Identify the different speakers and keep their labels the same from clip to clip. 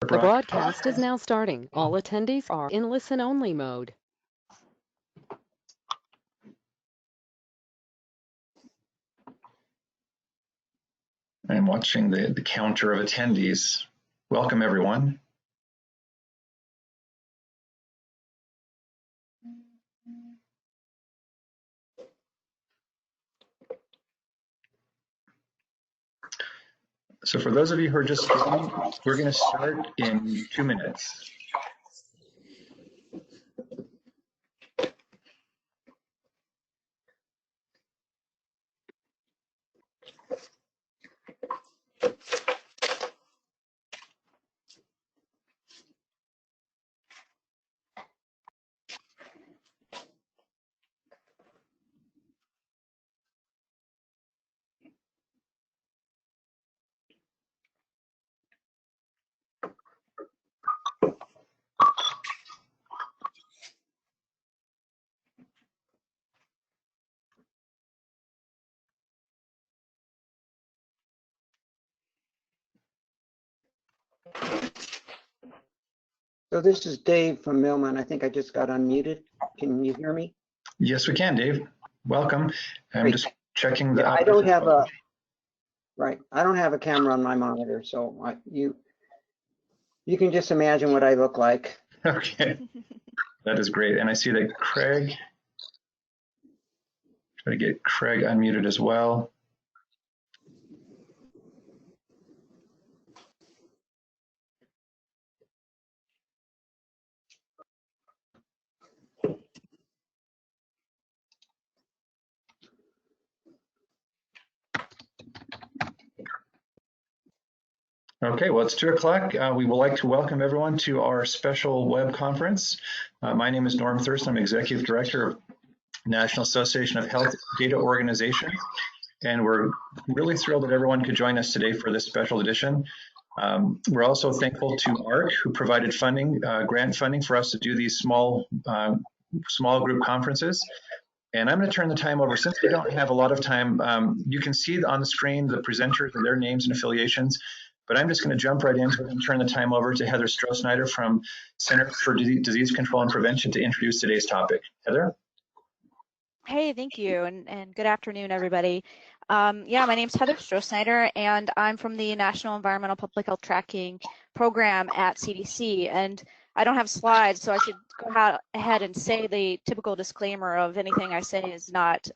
Speaker 1: The broadcast is now starting. All attendees are in listen-only mode.
Speaker 2: I'm watching the counter of attendees. Welcome, everyone. So for those of you who are just joining, we're going to start in 2 minutes.
Speaker 3: So this is Dave from Millman. I think I just got unmuted. Can you hear me?
Speaker 2: Yes, we can, Dave. Welcome. I'm
Speaker 3: Great.
Speaker 2: just checking the.
Speaker 3: Yeah, I don't have a camera on my monitor, so you can just imagine what I look like.
Speaker 2: Okay, that is great. And I see that Craig. Try to get Craig unmuted as well. Okay, well, it's 2 o'clock. We would like to welcome everyone to our special web conference. My name is Norm Thurston. I'm Executive Director of National Association of Health Data Organization, and we're really thrilled that everyone could join us today for this special edition. We're also thankful to ARC, who provided funding, grant funding for us to do these small group conferences. And I'm going to turn the time over. Since we don't have a lot of time, you can see on the screen the presenters and their names and affiliations. But I'm just going to jump right into it and turn the time over to Heather Stroh-Snyder from Center for Disease Control and Prevention to introduce today's topic. Heather?
Speaker 4: Hey, thank you, and good afternoon, everybody. Yeah, my name's Heather Stroh-Snyder, and I'm from the National Environmental Public Health Tracking Program at CDC. And I don't have slides, so I should go ahead and say the typical disclaimer of anything I say is not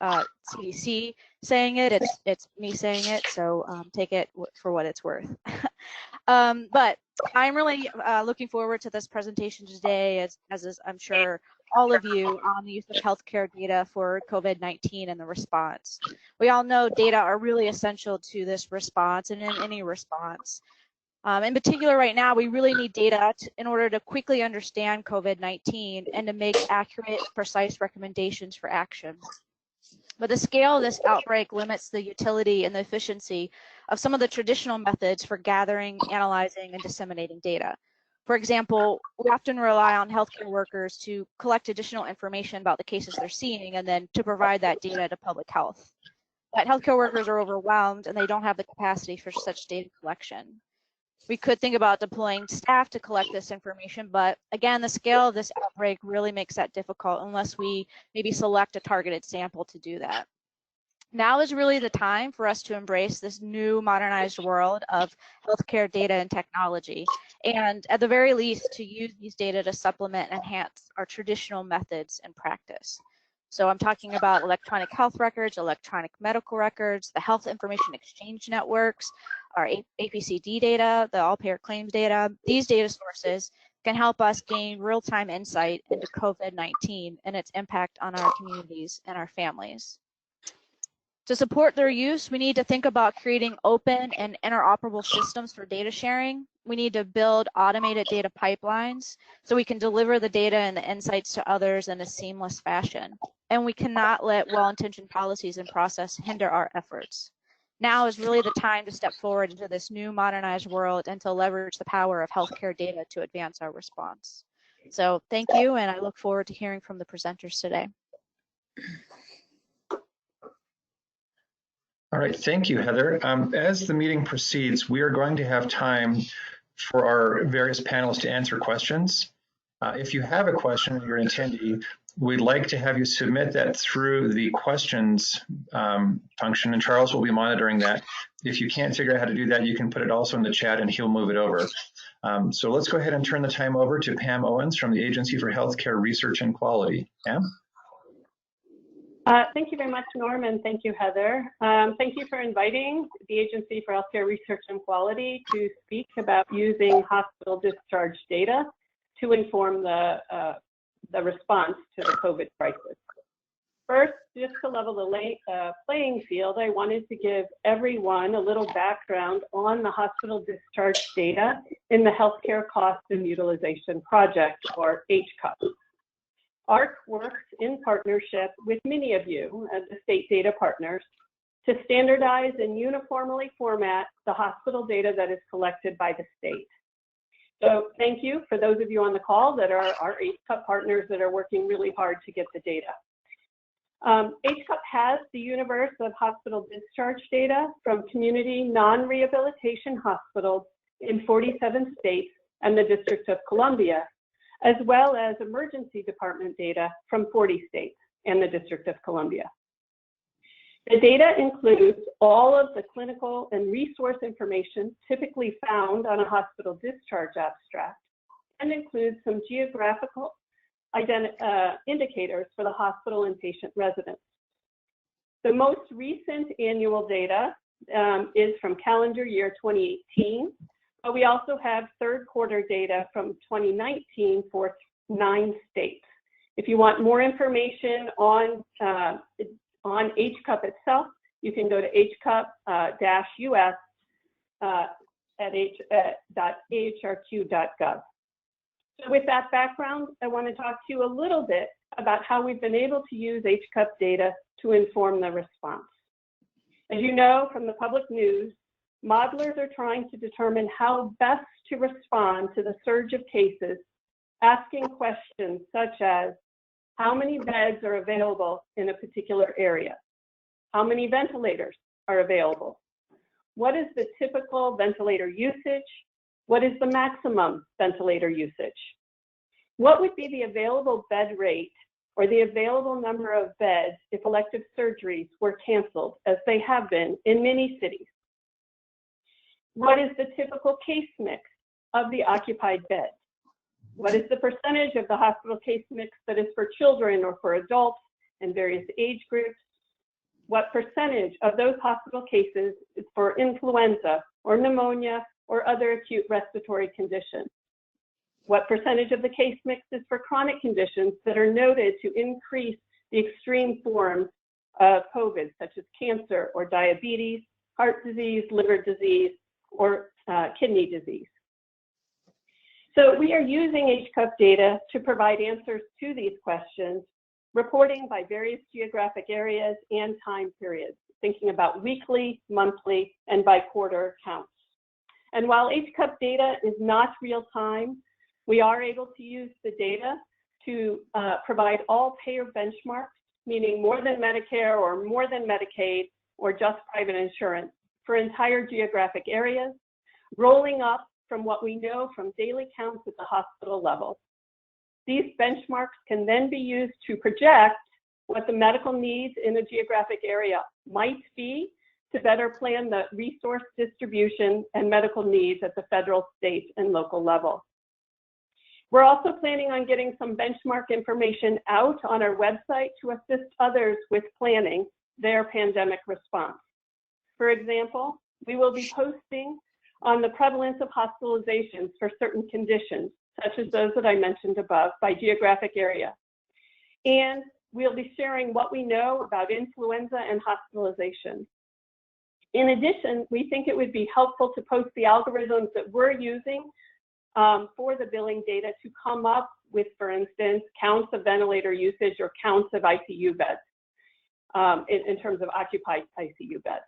Speaker 4: CDC saying it, it's me saying it, so take it for what it's worth. But I'm really looking forward to this presentation today, as is, I'm sure, all of you, on the use of healthcare data for COVID-19 and the response. We all know data are really essential to this response and in any response. In particular, right now, we really need data in order to quickly understand COVID-19 and to make accurate, precise recommendations for action. But the scale of this outbreak limits the utility and the efficiency of some of the traditional methods for gathering, analyzing, and disseminating data. For example, we often rely on healthcare workers to collect additional information about the cases they're seeing and then to provide that data to public health. But healthcare workers are overwhelmed and they don't have the capacity for such data collection. We could think about deploying staff to collect this information, but again, the scale of this outbreak really makes that difficult unless we maybe select a targeted sample to do that. Now is really the time for us to embrace this new modernized world of healthcare data and technology, and at the very least, to use these data to supplement and enhance our traditional methods and practice. So I'm talking about electronic health records, electronic medical records, the health information exchange networks, our APCD data, the all-payer claims data. These data sources can help us gain real-time insight into COVID-19 and its impact on our communities and our families. To support their use, we need to think about creating open and interoperable systems for data sharing. We need to build automated data pipelines so we can deliver the data and the insights to others in a seamless fashion. And we cannot let well-intentioned policies and process hinder our efforts. Now is really the time to step forward into this new modernized world and to leverage the power of healthcare data to advance our response. So thank you, and I look forward to hearing from the presenters today.
Speaker 2: All right, thank you, Heather. As the meeting proceeds, we are going to have time for our various panels to answer questions. If you have a question, you're an attendee, we'd like to have you submit that through the questions function, and Charles will be monitoring that. If you can't figure out how to do that, you can put it also in the chat and he'll move it over. So let's go ahead and turn the time over to Pam Owens from the Agency for Healthcare Research and Quality. Pam?
Speaker 5: Thank you very much, Norm, and thank you, Heather. Thank you for inviting the Agency for Healthcare Research and Quality to speak about using hospital discharge data to inform the response to the COVID crisis. First, just to level the playing field, I wanted to give everyone a little background on the hospital discharge data in the Healthcare Cost and Utilization Project, or HCUP. ARC works in partnership with many of you as the state data partners to standardize and uniformly format the hospital data that is collected by the state. So thank you for those of you on the call that are our HCUP partners that are working really hard to get the data. HCUP has the universe of hospital discharge data from community non-rehabilitation hospitals in 47 states and the District of Columbia, as well as emergency department data from 40 states and the District of Columbia. The data includes all of the clinical and resource information typically found on a hospital discharge abstract and includes some geographical indicators for the hospital and patient residents. The most recent annual data is from calendar year 2018, but we also have third quarter data from 2019 for 9 states. If you want more information on HCUP itself, you can go to hcup-us at ahrq.gov. So with that background, I want to talk to you a little bit about how we've been able to use HCUP data to inform the response. As you know from the public news, modelers are trying to determine how best to respond to the surge of cases, asking questions such as, how many beds are available in a particular area? How many ventilators are available? What is the typical ventilator usage? What is the maximum ventilator usage? What would be the available bed rate or the available number of beds if elective surgeries were canceled, as they have been in many cities? What is the typical case mix of the occupied bed? What is the percentage of the hospital case mix that is for children or for adults in various age groups? What percentage of those hospital cases is for influenza or pneumonia or other acute respiratory conditions? What percentage of the case mix is for chronic conditions that are noted to increase the extreme forms of COVID, such as cancer or diabetes, heart disease, liver disease, or kidney disease? So we are using HCUP data to provide answers to these questions, reporting by various geographic areas and time periods, thinking about weekly, monthly, and by quarter counts. And while HCUP data is not real time, we are able to use the data to provide all payer benchmarks, meaning more than Medicare or more than Medicaid or just private insurance for entire geographic areas, rolling up from what we know from daily counts at the hospital level. These benchmarks can then be used to project what the medical needs in a geographic area might be to better plan the resource distribution and medical needs at the federal, state, and local level. We're also planning on getting some benchmark information out on our website to assist others with planning their pandemic response. For example, we will be posting on the prevalence of hospitalizations for certain conditions, such as those that I mentioned above, by geographic area. And we'll be sharing what we know about influenza and hospitalization. In addition, we think it would be helpful to post the algorithms that we're using for the billing data to come up with, for instance, counts of ventilator usage or counts of ICU beds in terms of occupied ICU beds.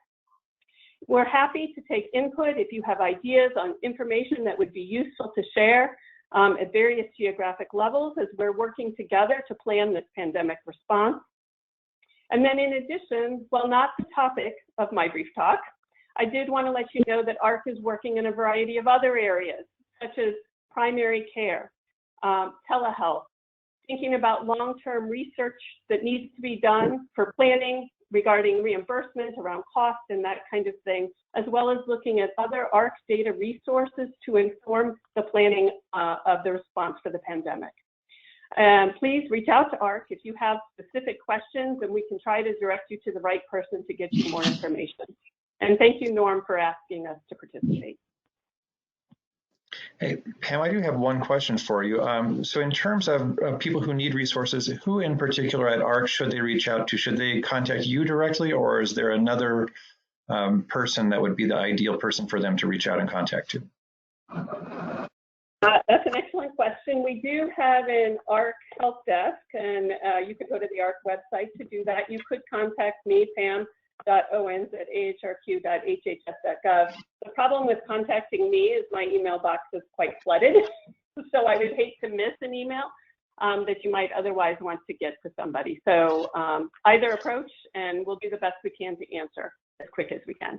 Speaker 5: We're happy to take input if you have ideas on information that would be useful to share at various geographic levels as we're working together to plan this pandemic response. And then in addition, while not the topic of my brief talk, I did want to let you know that ARC is working in a variety of other areas such as primary care, telehealth, thinking about long-term research that needs to be done for planning regarding reimbursement around cost and that kind of thing, as well as looking at other ARC data resources to inform the planning of the response for the pandemic. And please reach out to ARC if you have specific questions, and we can try to direct you to the right person to get you more information. And thank you, Norm, for asking us to participate.
Speaker 2: Hey, Pam, I do have one question for you. So in terms of people who need resources, who in particular at ARC should they reach out to? Should they contact you directly, or is there another person that would be the ideal person for them to reach out and contact to?
Speaker 5: That's an excellent question. We do have an ARC help desk, and you could go to the ARC website to do that. You could contact me, pam.owens@ahrq.hhs.gov. The problem with contacting me is my email box is quite flooded, so I would hate to miss an email that you might otherwise want to get to somebody. So either approach, and we'll do the best we can to answer as quick as we can.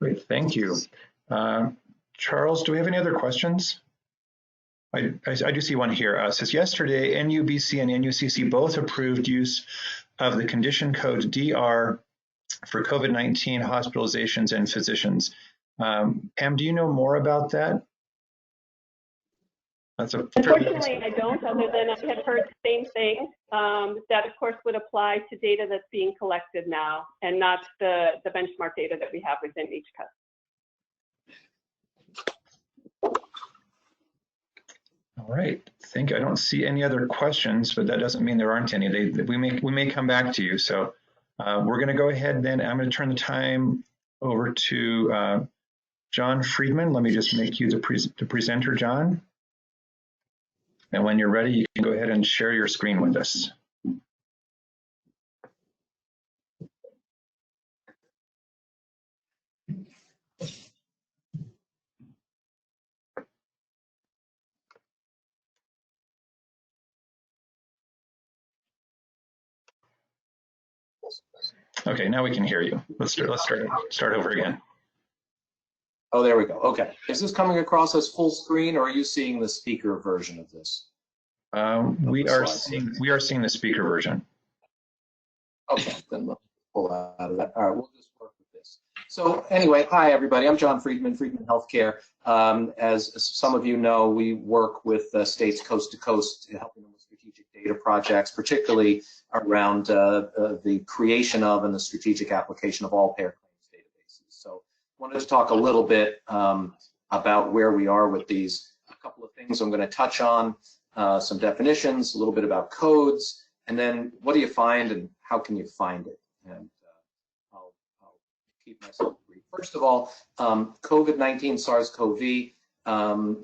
Speaker 2: Great, thank you. Charles, do we have any other questions? I do see one here. It says, yesterday, NUBC and NUCC both approved use of the condition code DR for COVID-19 hospitalizations and physicians. Pam, do you know more about that?
Speaker 5: Unfortunately, I don't, other than I had heard the same thing. That, of course, would apply to data that's being collected now and not the benchmark data that we have within HCUP.
Speaker 2: All right, I don't see any other questions, but that doesn't mean there aren't any. We may come back to you. So we're going to go ahead then. I'm going to turn the time over to John Friedman. Let me just make you the presenter, John. And when you're ready, you can go ahead and share your screen with us. Okay, now we can hear you. Let's start over again.
Speaker 6: Oh, there we go. Okay. Is this coming across as full screen, or are you seeing the speaker version of this?
Speaker 2: We are seeing the speaker version.
Speaker 6: Okay, then we'll pull out of that. All right, we'll just work with this. So anyway, hi everybody. I'm John Friedman, Friedman Healthcare. As some of you know, we work with states coast to coast, helping them with strategic data projects, particularly around the creation of and the strategic application of all payer claims databases. So I wanted to talk a little bit about where we are with these. A couple of things I'm going to touch on, some definitions, a little bit about codes, and then what do you find and how can you find it? And I'll keep myself brief. First of all, COVID-19, SARS-CoV,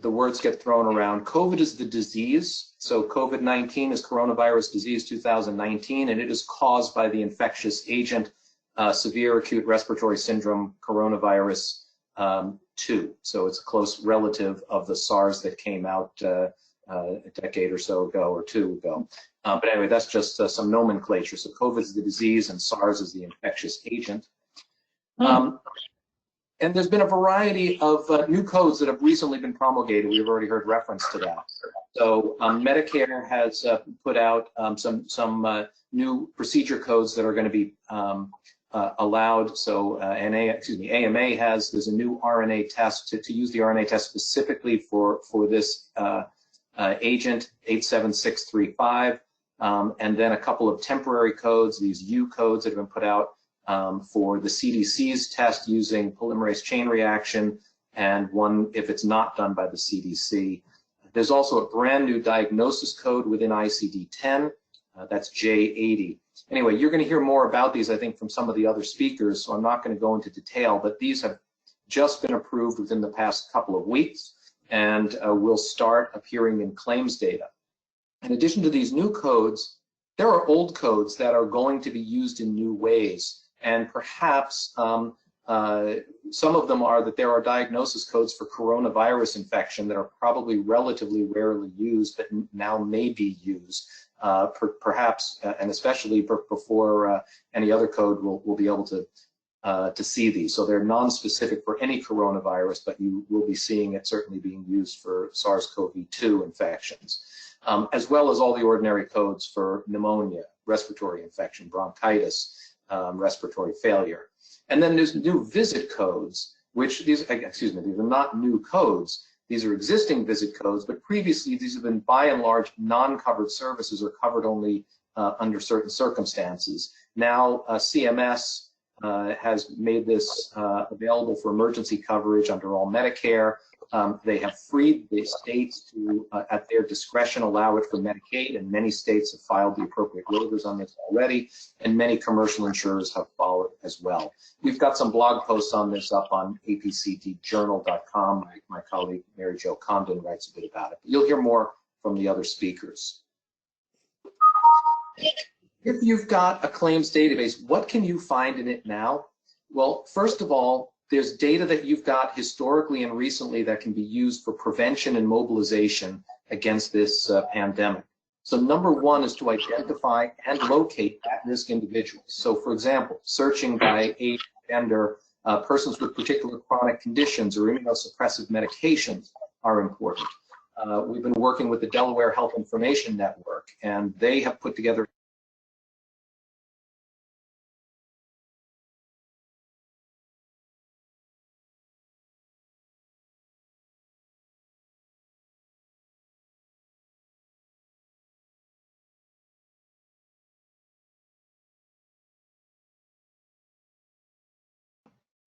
Speaker 6: the words get thrown around. COVID is the disease. So COVID-19 is coronavirus disease 2019, and it is caused by the infectious agent severe acute respiratory syndrome coronavirus 2. So it's a close relative of the SARS that came out a decade or so ago or two ago. But anyway, that's just some nomenclature. So COVID is the disease and SARS is the infectious agent. And there's been a variety of new codes that have recently been promulgated. We've already heard reference to that. So Medicare has put out some new procedure codes that are going to be allowed. So AMA there's a new RNA test to use the RNA test specifically for this agent 87635, and then a couple of temporary codes, these U codes that have been put out for the CDC's test using polymerase chain reaction, and one if it's not done by the CDC. There's also a brand new diagnosis code within ICD-10, that's J80. Anyway, you're going to hear more about these, I think, from some of the other speakers, so I'm not going to go into detail, but these have just been approved within the past couple of weeks and will start appearing in claims data. In addition to these new codes, there are old codes that are going to be used in new ways, and perhaps some of them are that there are diagnosis codes for coronavirus infection that are probably relatively rarely used, but now may be used, perhaps, and especially before any other code will be able to to see these. So they're non-specific for any coronavirus, but you will be seeing it certainly being used for SARS-CoV-2 infections, as well as all the ordinary codes for pneumonia, respiratory infection, bronchitis, respiratory failure. And then there's new visit codes, which these are not new codes. These are existing visit codes, but previously these have been by and large non-covered services or covered only under certain circumstances. Now CMS has made this available for emergency coverage under all Medicare. They have freed the states to, at their discretion, allow it for Medicaid, and many states have filed the appropriate waivers on this already, and many commercial insurers have followed as well. We've got some blog posts on this up on apcdjournal.com. My colleague Mary Jo Condon writes a bit about it. You'll hear more from the other speakers. If you've got a claims database, what can you find in it now? Well, first of all, there's data that you've got historically and recently that can be used for prevention and mobilization against this pandemic. So number one is to identify and locate at-risk individuals. So for example, searching by age, gender, persons with particular chronic conditions or immunosuppressive medications are important. We've been working with the Delaware Health Information Network, and they have put together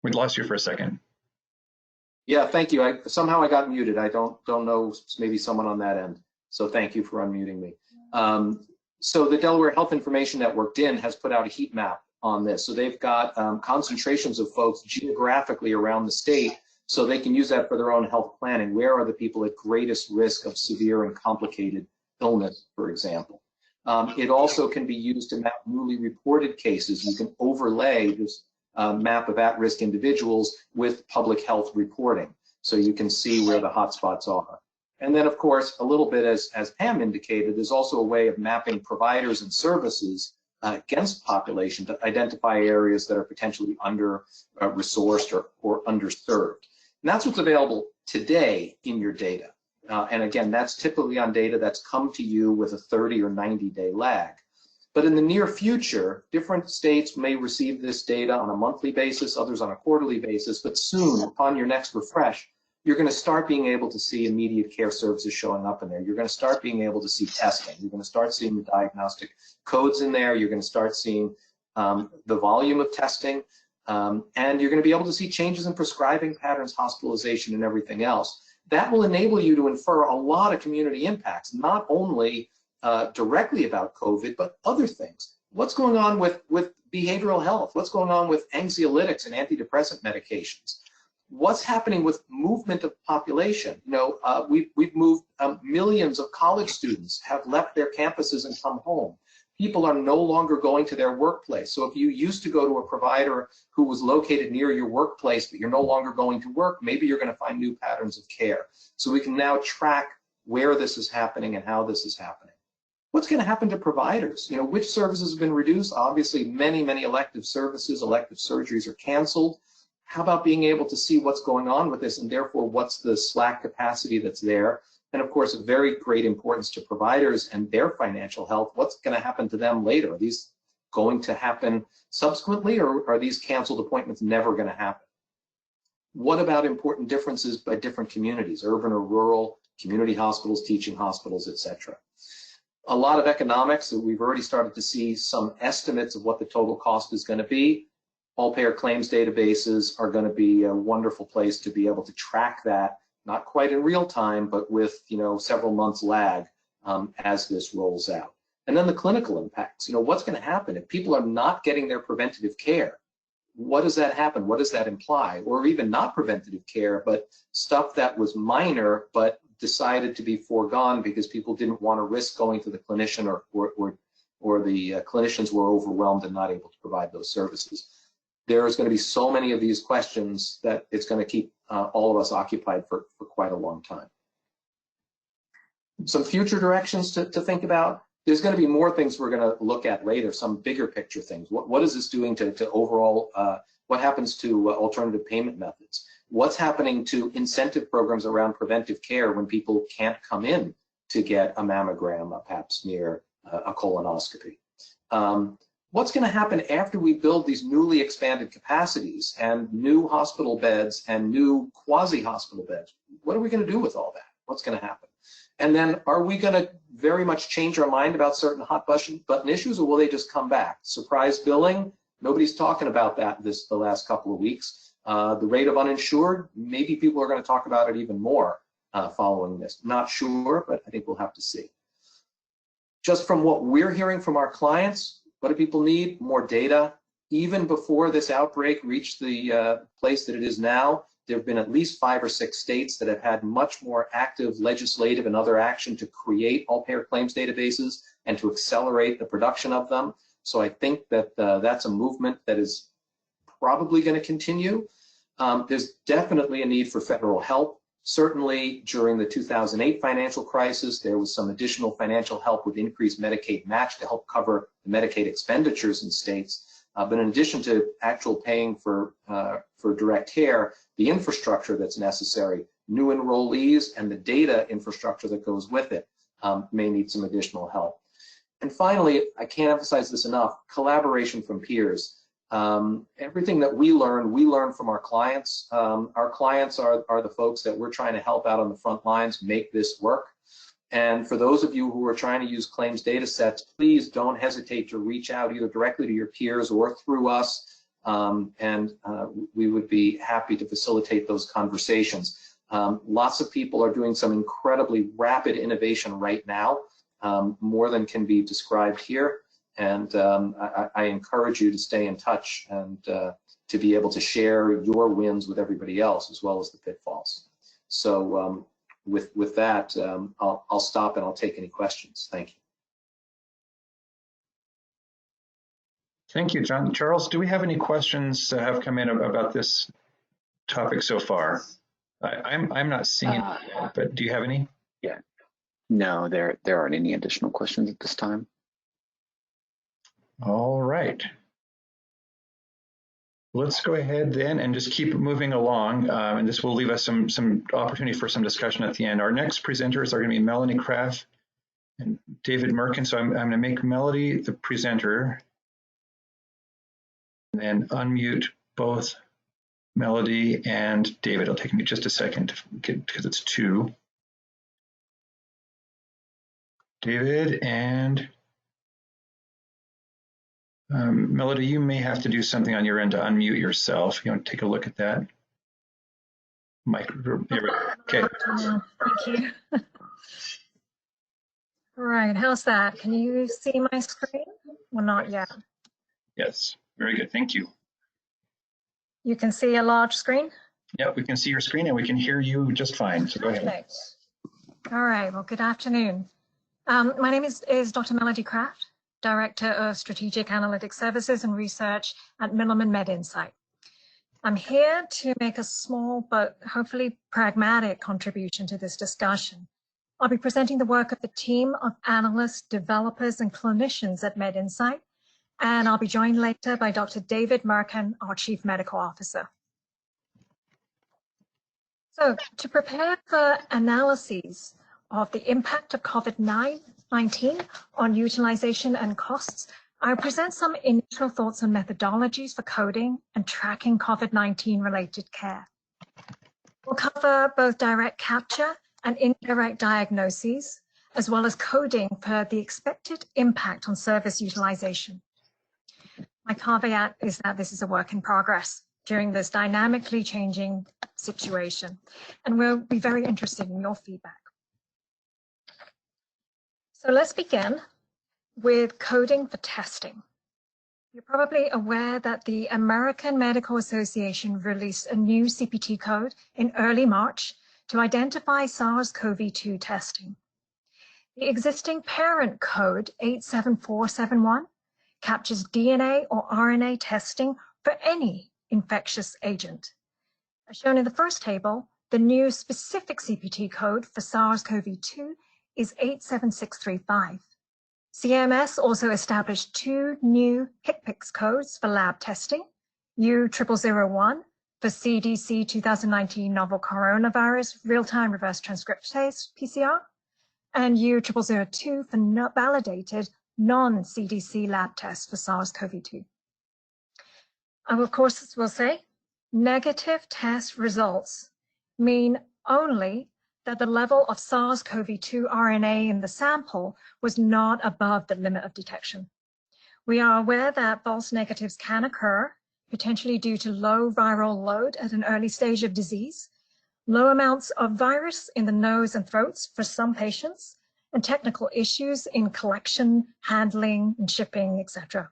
Speaker 2: We lost you for a second.
Speaker 6: Yeah, thank you. Somehow I got muted. I don't know, maybe someone on that end. So thank you for unmuting me. So the Delaware Health Information Network, DIN, has put out a heat map on this. So they've got concentrations of folks geographically around the state, so they can use that for their own health planning. Where are the people at greatest risk of severe and complicated illness, for example? It also can be used to map newly reported cases. You can overlay this map of at-risk individuals with public health reporting, so you can see where the hotspots are. And then, of course, a little bit, as Pam indicated, there's also a way of mapping providers and services against population to identify areas that are potentially under-resourced or underserved. And that's what's available today in your data. And again, that's typically on data that's come to you with a 30 or 90-day lag. But in the near future, different states may receive this data on a monthly basis, others on a quarterly basis, but soon, upon your next refresh, you're going to start being able to see immediate care services showing up in there. You're going to start being able to see testing. You're going to start seeing the diagnostic codes in there. You're going to start seeing the volume of testing, and you're going to be able to see changes in prescribing patterns, hospitalization, and everything else. That will enable you to infer a lot of community impacts, not only directly about COVID, but other things. What's going on with behavioral health? What's going on with anxiolytics and antidepressant medications? What's happening with movement of population? You know, we've moved millions of college students have left their campuses and come home. People are no longer going to their workplace. So if you used to go to a provider who was located near your workplace, but you're no longer going to work, maybe you're going to find new patterns of care. So we can now track where this is happening and how this is happening. What's going to happen to providers? You know, which services have been reduced? Obviously, many elective services, elective surgeries are canceled. How about being able to see what's going on with this, and therefore what's the slack capacity that's there? And of course, of very great importance to providers and their financial health. What's going to happen to them later? Are these going to happen subsequently, or are these canceled appointments never going to happen? What about important differences by different communities, urban or rural, community hospitals, teaching hospitals, etc.? A lot of economics, we've already started to see some estimates of what the total cost is going to be. All payer claims databases are going to be a wonderful place to be able to track that, not quite in real time, but with, you know, several months lag as this rolls out. And then the clinical impacts. You know, what's going to happen if people are not getting their preventative care? What does that happen? What does that imply? Or even not preventative care, but stuff that was minor, but decided to be foregone because people didn't want to risk going to the clinician, or the clinicians were overwhelmed and not able to provide those services. There's going to be so many of these questions that it's going to keep all of us occupied for quite a long time. Some future directions to think about. There's going to be more things we're going to look at later, some bigger picture things. What is this doing to overall What happens to alternative payment methods? What's happening to incentive programs around preventive care when people can't come in to get a mammogram, a pap smear, a colonoscopy? What's going to happen after we build these newly expanded capacities and new hospital beds and new quasi-hospital beds? What are we going to do with all that? What's going to happen? And then are we going to very much change our mind about certain hot button issues, or will they just come back? Surprise billing? Nobody's talking about that the last couple of weeks. The rate of uninsured, maybe people are going to talk about it even more following this. Not sure, but I think we'll have to see. Just from what we're hearing from our clients, what do people need? More data. Even before this outbreak reached the place that it is now, there have been at least 5 or 6 states that have had much more active legislative and other action to create all-payer claims databases and to accelerate the production of them. So I think that that's a movement that is probably going to continue. There's definitely a need for federal help. Certainly during the 2008 financial crisis, there was some additional financial help with increased Medicaid match to help cover the Medicaid expenditures in states. But in addition to actual paying for direct care, the infrastructure that's necessary, new enrollees, and the data infrastructure that goes with it may need some additional help. And finally, I can't emphasize this enough, collaboration from peers. Everything that we learn from our clients. Our clients are the folks that we're trying to help out on the front lines make this work. And for those of you who are trying to use claims data sets, please don't hesitate to reach out either directly to your peers or through us. We would be happy to facilitate those conversations. Lots of people are doing some incredibly rapid innovation right now, more than can be described here. And I encourage you to stay in touch and to be able to share your wins with everybody else, as well as the pitfalls. So with that, I'll stop and I'll take any questions. Thank you.
Speaker 2: Thank you, John. Charles, do we have any questions that have come in about this topic so far? I'm not seeing any yet, but do you have any?
Speaker 7: Yeah. No, there aren't any additional questions at this time.
Speaker 2: All right. Let's go ahead then and just keep moving along, and this will leave us some opportunity for some discussion at the end. Our next presenters are going to be Melanie Kraft and David Merkin. So I'm going to make Melody the presenter and then unmute both Melody and David. It'll take me just a second to get, because it's 2. David and Melody, you may have to do something on your end to unmute yourself. You want to take a look at that? Mike, there we go. Okay.
Speaker 8: Thank you. All right, how's that? Can you see my screen? Well, not yet.
Speaker 2: Yes, very good. Thank you.
Speaker 8: You can see a large screen?
Speaker 2: Yeah, we can see your screen and we can hear you just fine. So go ahead.
Speaker 8: Perfect. All right, well, good afternoon. My name is Dr. Melody Kraft, Director of Strategic Analytic Services and Research at Milliman MedInsight. I'm here to make a small but hopefully pragmatic contribution to this discussion. I'll be presenting the work of the team of analysts, developers, and clinicians at MedInsight, and I'll be joined later by Dr. David Merkin, our Chief Medical Officer. So, to prepare for analyses of the impact of COVID-19 on utilization and costs, I present some initial thoughts on methodologies for coding and tracking COVID-19 related care. We'll cover both direct capture and indirect diagnoses, as well as coding for the expected impact on service utilization. My caveat is that this is a work in progress during this dynamically changing situation, and we'll be very interested in your feedback. So let's begin with coding for testing. You're probably aware that the American Medical Association released a new CPT code in early March to identify SARS-CoV-2 testing. The existing parent code 87471 captures DNA or RNA testing for any infectious agent. As shown in the first table, the new specific CPT code for SARS-CoV-2 is 87635. CMS also established 2 new HCPCS codes for lab testing, U0001 for CDC 2019 novel coronavirus real-time reverse transcriptase PCR, and U0002 for not validated non-CDC lab tests for SARS-CoV-2. I, of course, will say negative test results mean only that the level of SARS-CoV-2 RNA in the sample was not above the limit of detection. We are aware that false negatives can occur, potentially due to low viral load at an early stage of disease, low amounts of virus in the nose and throats for some patients, and technical issues in collection, handling, and shipping, etc.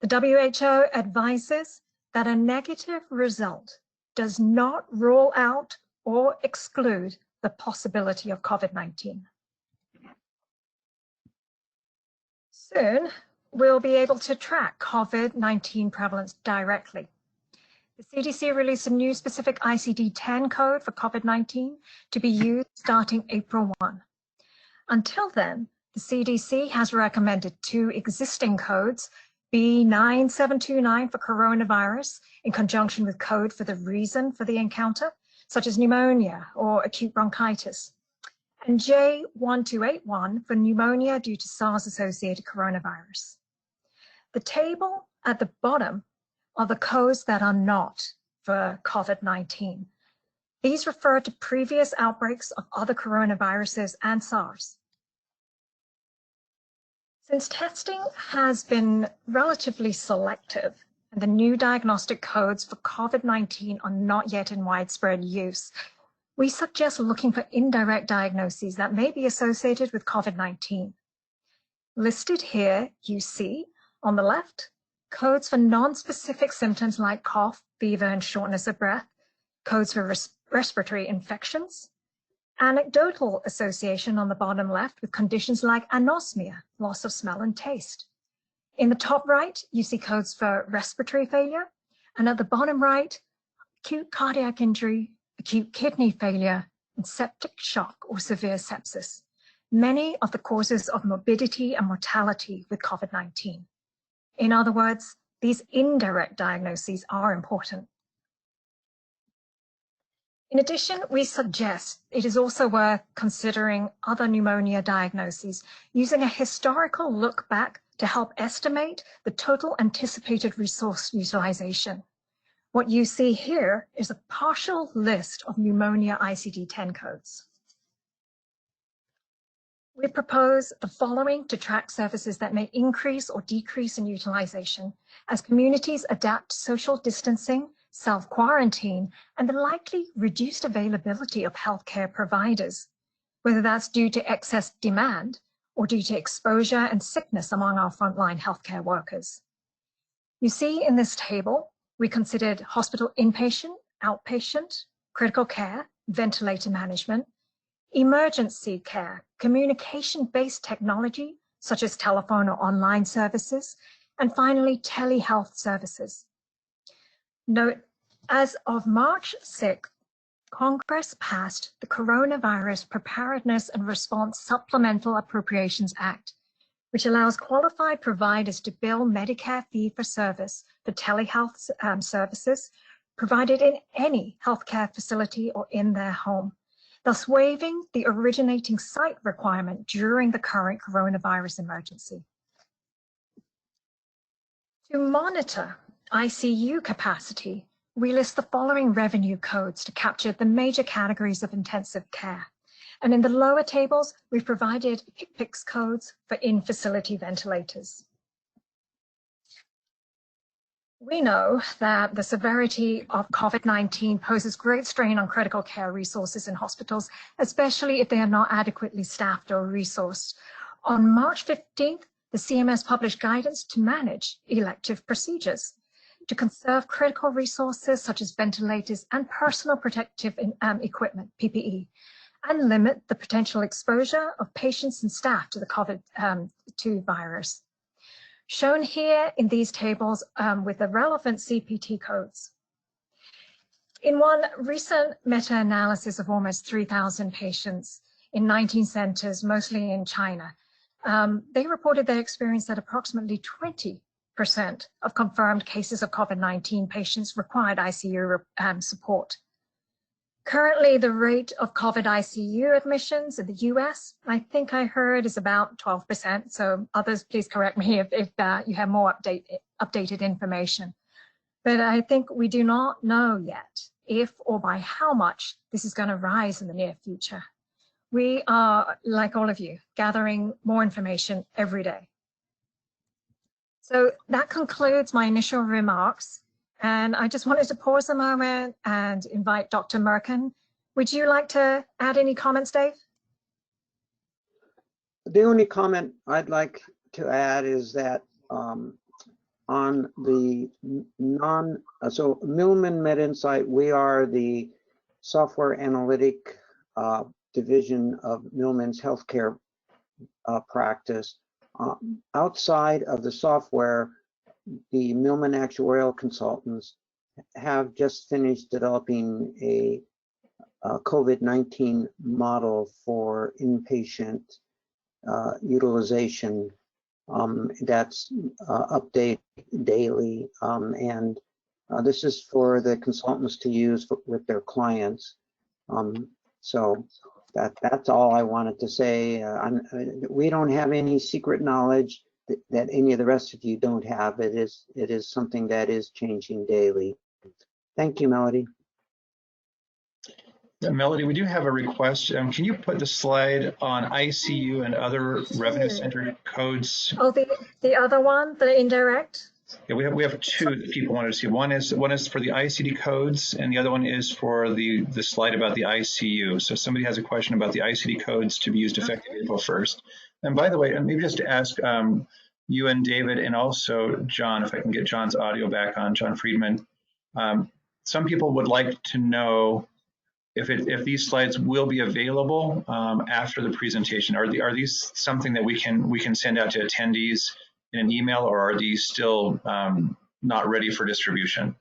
Speaker 8: The WHO advises that a negative result does not rule out or exclude the possibility of COVID-19. Soon, we'll be able to track COVID-19 prevalence directly. The CDC released a new specific ICD-10 code for COVID-19 to be used starting April 1. Until then, the CDC has recommended 2 existing codes, B9729 for coronavirus in conjunction with code for the reason for the encounter, such as pneumonia or acute bronchitis, and J1281 for pneumonia due to SARS-associated coronavirus. The table at the bottom are the codes that are not for COVID-19. These refer to previous outbreaks of other coronaviruses and SARS. Since testing has been relatively selective and the new diagnostic codes for COVID-19 are not yet in widespread use, we suggest looking for indirect diagnoses that may be associated with COVID-19. Listed here, you see, on the left, codes for non-specific symptoms like cough, fever, and shortness of breath, codes for respiratory infections, anecdotal association on the bottom left with conditions like anosmia, loss of smell and taste. In the top right, you see codes for respiratory failure, and at the bottom right, acute cardiac injury, acute kidney failure, and septic shock or severe sepsis, many of the causes of morbidity and mortality with COVID-19. In other words, these indirect diagnoses are important. In addition, we suggest it is also worth considering other pneumonia diagnoses using a historical look back to help estimate the total anticipated resource utilization. What you see here is a partial list of pneumonia ICD-10 codes. We propose the following to track services that may increase or decrease in utilization as communities adapt to social distancing, self-quarantine, and the likely reduced availability of healthcare providers, whether that's due to excess demand or due to exposure and sickness among our frontline healthcare workers. You see in this table, we considered hospital inpatient, outpatient, critical care, ventilator management, emergency care, communication-based technology, such as telephone or online services, and finally, telehealth services. Note, as of March 6th, Congress passed the Coronavirus Preparedness and Response Supplemental Appropriations Act, which allows qualified providers to bill Medicare fee-for-service for telehealth services provided in any healthcare facility or in their home, thus waiving the originating site requirement during the current coronavirus emergency. To monitor ICU capacity, we list the following revenue codes to capture the major categories of intensive care. And in the lower tables, we've provided HCPCS codes for in-facility ventilators. We know that the severity of COVID-19 poses great strain on critical care resources in hospitals, especially if they are not adequately staffed or resourced. On March 15th, the CMS published guidance to manage elective procedures, to conserve critical resources such as ventilators and personal protective equipment, PPE, and limit the potential exposure of patients and staff to the COVID-2 virus. Shown here in these tables with the relevant CPT codes. In one recent meta-analysis of almost 3,000 patients in 19 centers, mostly in China, they reported they experienced that approximately 20 of confirmed cases of COVID-19 patients required ICU support. Currently, the rate of COVID ICU admissions in the US, I think I heard, is about 12%. So others, please correct me if you have more updated information. But I think we do not know yet if or by how much this is going to rise in the near future. We are, like all of you, gathering more information every day. So that concludes my initial remarks. And I just wanted to pause a moment and invite Dr. Merkin. Would you like to add any comments, Dave?
Speaker 3: The only comment I'd like to add is that on the so Milliman MedInsight, we are the software analytic division of Milliman's healthcare practice. Outside of the software, the Milliman actuarial consultants have just finished developing a COVID-19 model for inpatient utilization that's updated daily, and this is for the consultants to use with their clients. So that's all I wanted to say. We don't have any secret knowledge that any of the rest of you don't have. It is something that is changing daily. Thank you, Melody.
Speaker 2: Melody, we do have a request. Can you put the slide on ICU and other revenue center codes?
Speaker 8: Oh, the other one, the indirect?
Speaker 2: Yeah, we have two that people wanted to see. One is for the ICD codes, and the other one is for the slide about the ICU. So somebody has a question about the ICD codes to be used effective April 1st. And by the way, maybe just to ask you and David, and also John, if I can get John's audio back on, John Friedman. Some people would like to know if these slides will be available after the presentation. Are these something that we can send out to attendees in an email, or are these still not ready for distribution?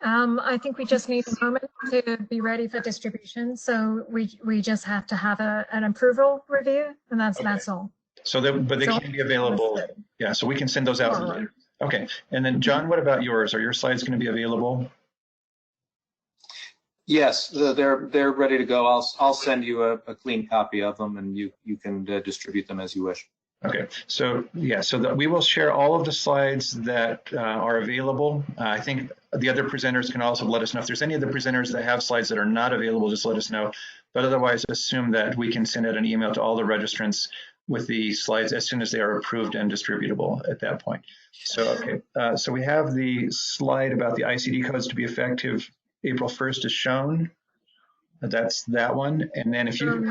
Speaker 8: I think we just need a moment to be ready for distribution. So we just have to have an approval review, and that's all.
Speaker 2: So but they can be available. Yeah, so we can send those out later. Okay, and then John, what about yours? Are your slides going to be available?
Speaker 6: Yes, they're ready to go. I'll send you a clean copy of them, and you can distribute them as you wish.
Speaker 2: Okay, so yeah, so we will share all of the slides that are available. I think the other presenters can also let us know if there's any of the presenters that have slides that are not available. Just let us know. But otherwise, assume that we can send out an email to all the registrants with the slides as soon as they are approved and distributable at that point. So okay, so we have the slide about the ICD codes to be effective April 1st is shown. That's that one. And then if you,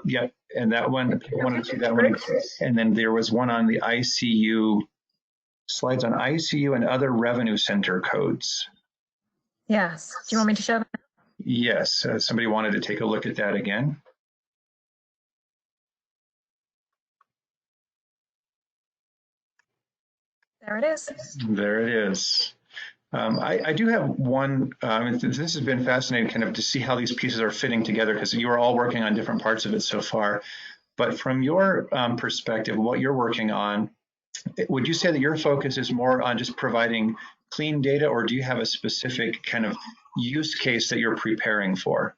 Speaker 2: yep, and that one, I wanted to see that one. And then there was one on the ICU, slides on ICU and other revenue center codes.
Speaker 8: Yes. Do you want me to show them?
Speaker 2: Yes. Somebody wanted to take a look at that again.
Speaker 8: There it is.
Speaker 2: There it is. I do have one, this has been fascinating kind of to see how these pieces are fitting together, because you are all working on different parts of it so far. But from your perspective, what you're working on, would you say that your focus is more on just providing clean data, or do you have a specific kind of use case that you're preparing for?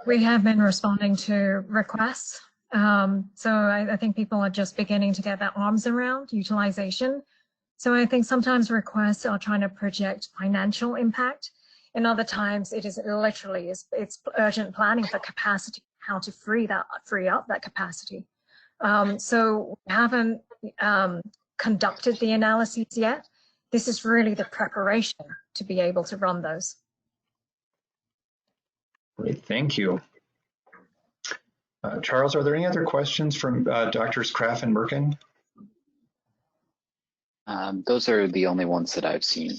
Speaker 8: We have been responding to requests. So I think people are just beginning to get their arms around utilization. So I think sometimes requests are trying to project financial impact, and other times it is literally it's urgent planning for capacity, how to free up that capacity. So we haven't conducted the analyses yet. This is really the preparation to be able to run those.
Speaker 2: Great, thank you. Charles, are there any other questions from Drs. Kraft and Merkin?
Speaker 7: Those are the only ones that I've seen.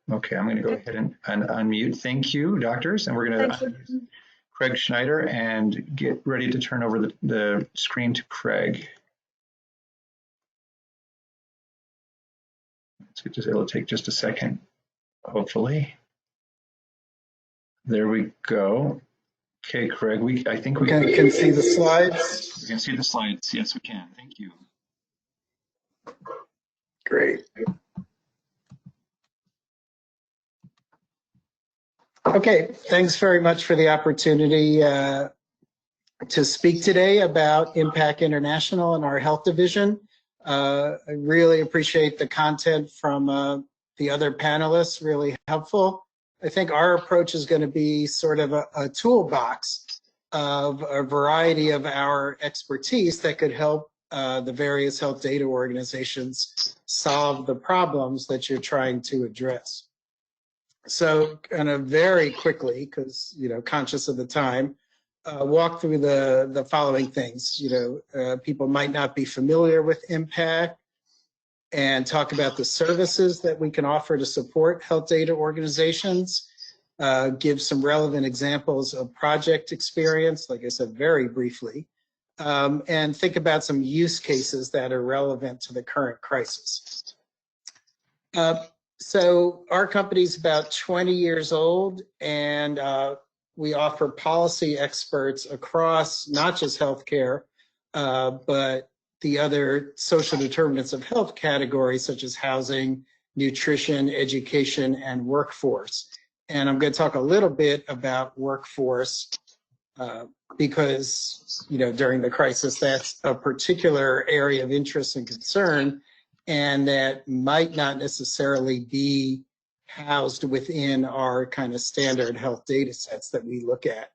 Speaker 2: Okay, I'm going to go ahead and unmute. Thank you, doctors. And we're going to unmute Craig Schneider and get ready to turn over the screen to Craig. It'll take just a second, hopefully. There we go. Okay, Craig, I think we
Speaker 9: can see the slides.
Speaker 2: We can see the slides. Yes, we can. Thank you.
Speaker 9: Great. Okay, thanks very much for the opportunity to speak today about Impact International and our health division. I really appreciate the content from the other panelists, really helpful. I think our approach is going to be sort of a toolbox of a variety of our expertise that could help the various health data organizations solve the problems that you're trying to address. So kind of very quickly, because, conscious of the time, walk through the following things. People might not be familiar with Impact, and talk about the services that we can offer to support health data organizations, give some relevant examples of project experience, like I said, very briefly, and think about some use cases that are relevant to the current crisis. So our company's about 20 years old, and we offer policy experts across not just healthcare, but the other social determinants of health categories such as housing, nutrition, education, and workforce. And I'm going to talk a little bit about workforce because, during the crisis, that's a particular area of interest and concern, and that might not necessarily be housed within our kind of standard health data sets that we look at.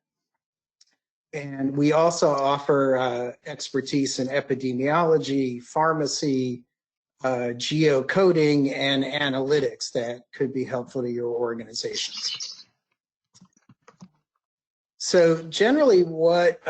Speaker 9: And we also offer expertise in epidemiology, pharmacy, geocoding, and analytics that could be helpful to your organizations. So generally what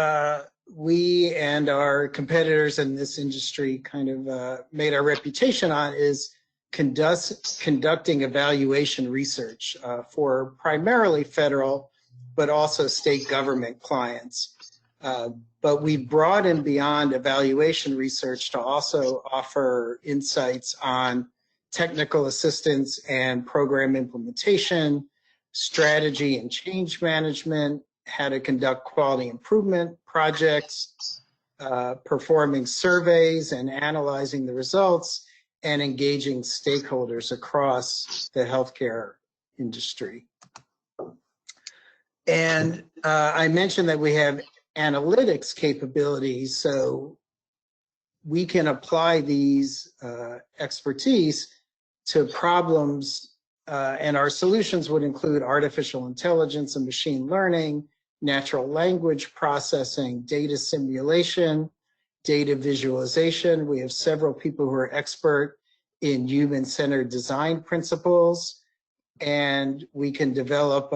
Speaker 9: we and our competitors in this industry kind of made our reputation on is conducting evaluation research for primarily federal, but also state government clients. But we broadened beyond evaluation research to also offer insights on technical assistance and program implementation, strategy and change management, how to conduct quality improvement projects, performing surveys and analyzing the results, and engaging stakeholders across the healthcare industry. And I mentioned that we have analytics capabilities, so we can apply these expertise to problems, and our solutions would include artificial intelligence and machine learning, natural language processing, data simulation, data visualization. We have several people who are expert in human-centered design principles, and we can develop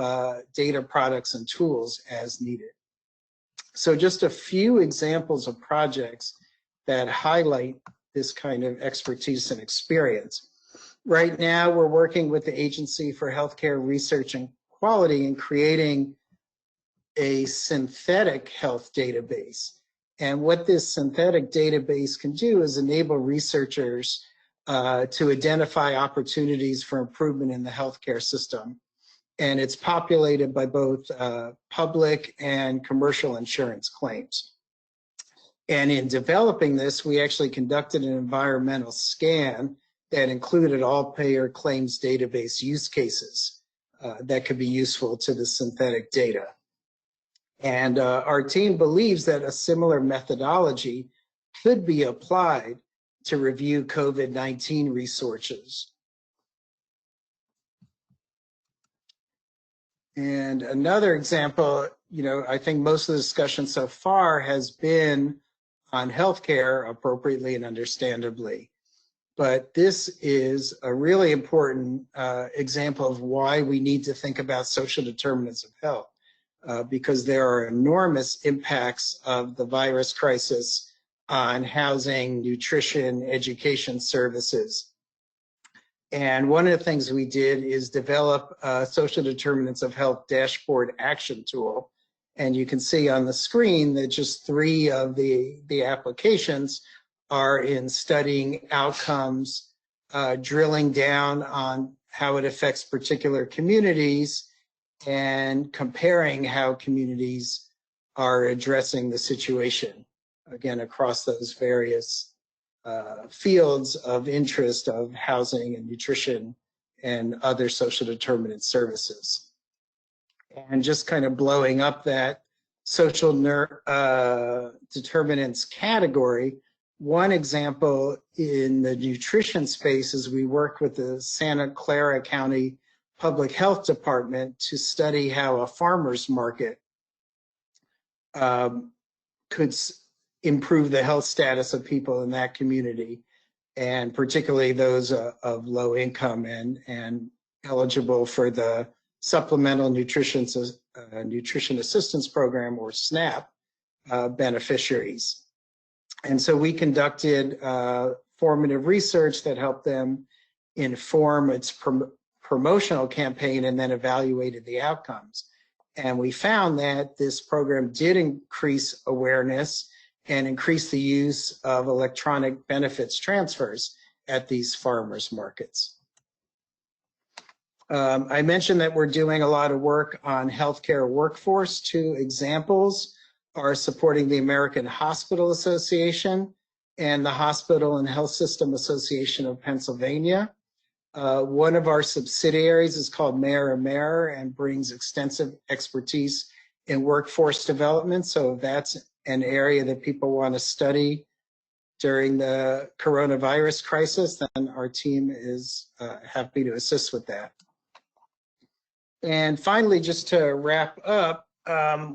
Speaker 9: data products and tools as needed. So just a few examples of projects that highlight this kind of expertise and experience. Right now, we're working with the Agency for Healthcare Research and Quality in creating a synthetic health database. And what this synthetic database can do is enable researchers to identify opportunities for improvement in the healthcare system. And it's populated by both public and commercial insurance claims. And in developing this, we actually conducted an environmental scan that included all payer claims database use cases that could be useful to the synthetic data. And our team believes that a similar methodology could be applied to review COVID-19 resources. And another example, I think most of the discussion so far has been on healthcare, appropriately and understandably. But this is a really important example of why we need to think about social determinants of health, because there are enormous impacts of the virus crisis on housing, nutrition, education services. And one of the things we did is develop a social determinants of health dashboard action tool. And you can see on the screen that just 3 of the applications are in studying outcomes, drilling down on how it affects particular communities, and comparing how communities are addressing the situation, again, across those various fields of interest of housing and nutrition and other social determinant services. And just kind of blowing up that social determinants category, one example in the nutrition space is we work with the Santa Clara County Public Health Department to study how a farmer's market could improve the health status of people in that community, and particularly those of low income and eligible for the Supplemental Nutrition Assistance Program, or SNAP, beneficiaries. And so we conducted formative research that helped them inform its promotional campaign and then evaluated the outcomes. And we found that this program did increase awareness and increase the use of electronic benefits transfers at these farmers markets. I mentioned that we're doing a lot of work on healthcare workforce. Two examples are supporting the American Hospital Association and the Hospital and Health System Association of Pennsylvania. One of our subsidiaries is called Mayor and brings extensive expertise in workforce development. So if that's an area that people want to study during the coronavirus crisis, then our team is happy to assist with that. And finally, just to wrap up,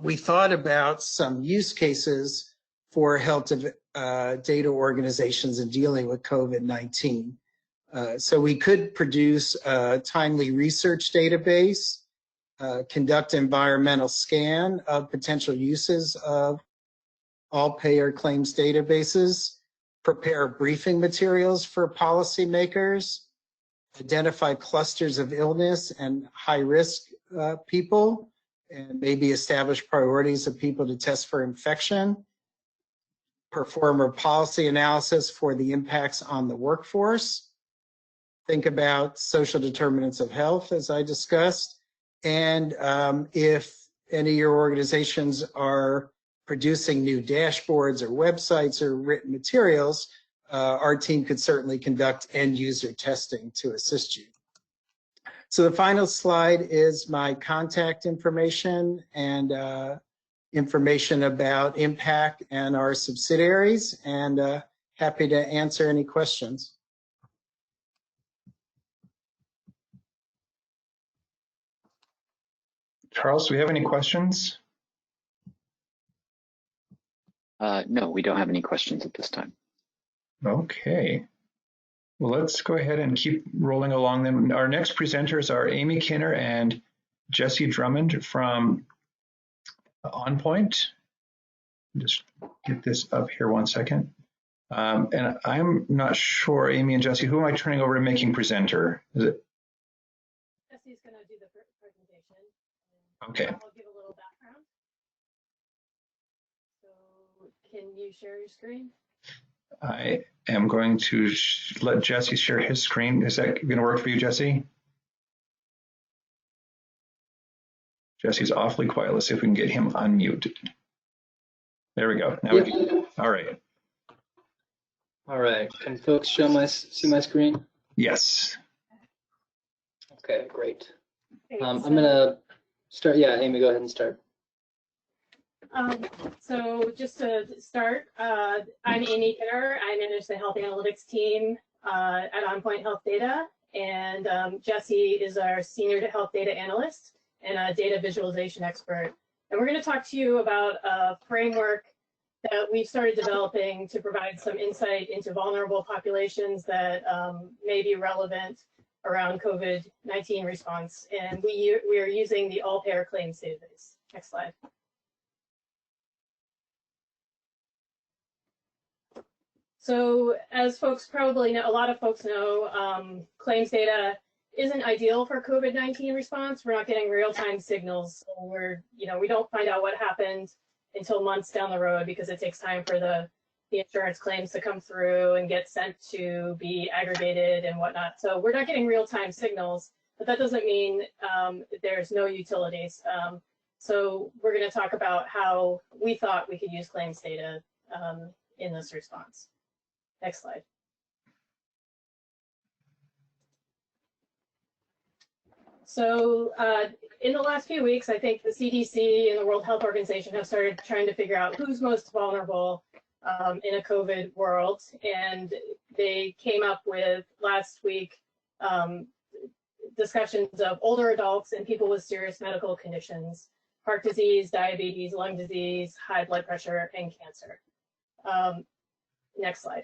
Speaker 9: we thought about some use cases for health data organizations in dealing with COVID-19. So we could produce a timely research database, conduct environmental scan of potential uses of all payer claims databases, prepare briefing materials for policymakers, identify clusters of illness and high-risk people, and maybe establish priorities of people to test for infection, perform a policy analysis for the impacts on the workforce, think about social determinants of health, as I discussed, and if any of your organizations are producing new dashboards or websites or written materials, our team could certainly conduct end user testing to assist you. So the final slide is my contact information and information about Impact and our subsidiaries, and happy to answer any questions.
Speaker 2: Charles, do we have any questions?
Speaker 7: No, we don't have any questions at this time.
Speaker 2: Okay. Well, let's go ahead and keep rolling along then. Our next presenters are Amy Kinner and Jesse Drummond from OnPoint. Just get this up here one second. And I'm not sure, Amy and Jesse, who am I turning over to making presenter? Is it?
Speaker 10: Jesse's going to do the presentation.
Speaker 2: Okay.
Speaker 10: I'll give a little background. So can you share your screen?
Speaker 2: I am going to let Jesse share his screen. Is that going to work for you, Jesse? Jesse's awfully quiet. Let's see if we can get him unmuted. There we go. Now we can. All right.
Speaker 11: All right. Can folks see my screen?
Speaker 2: Yes.
Speaker 11: Okay, great. I'm going to start. Yeah, Amy, go ahead and start.
Speaker 10: So just to start, I'm Amy Kinner. I manage the health analytics team at OnPoint Health Data, and Jesse is our senior health data analyst and a data visualization expert. And we're going to talk to you about a framework that we've started developing to provide some insight into vulnerable populations that may be relevant around COVID-19 response. And we are using the all payer claims database. Next slide. So as folks probably know, a lot of folks know, claims data isn't ideal for COVID-19 response. We're not getting real-time signals. So we don't find out what happened until months down the road because it takes time for the insurance claims to come through and get sent to be aggregated and whatnot. So we're not getting real-time signals, but that doesn't mean there's no utilities. So we're going to talk about how we thought we could use claims data in this response. Next slide. So in the last few weeks, I think the CDC and the World Health Organization have started trying to figure out who's most vulnerable in a COVID world. And they came up with last week discussions of older adults and people with serious medical conditions, heart disease, diabetes, lung disease, high blood pressure, and cancer. Next slide.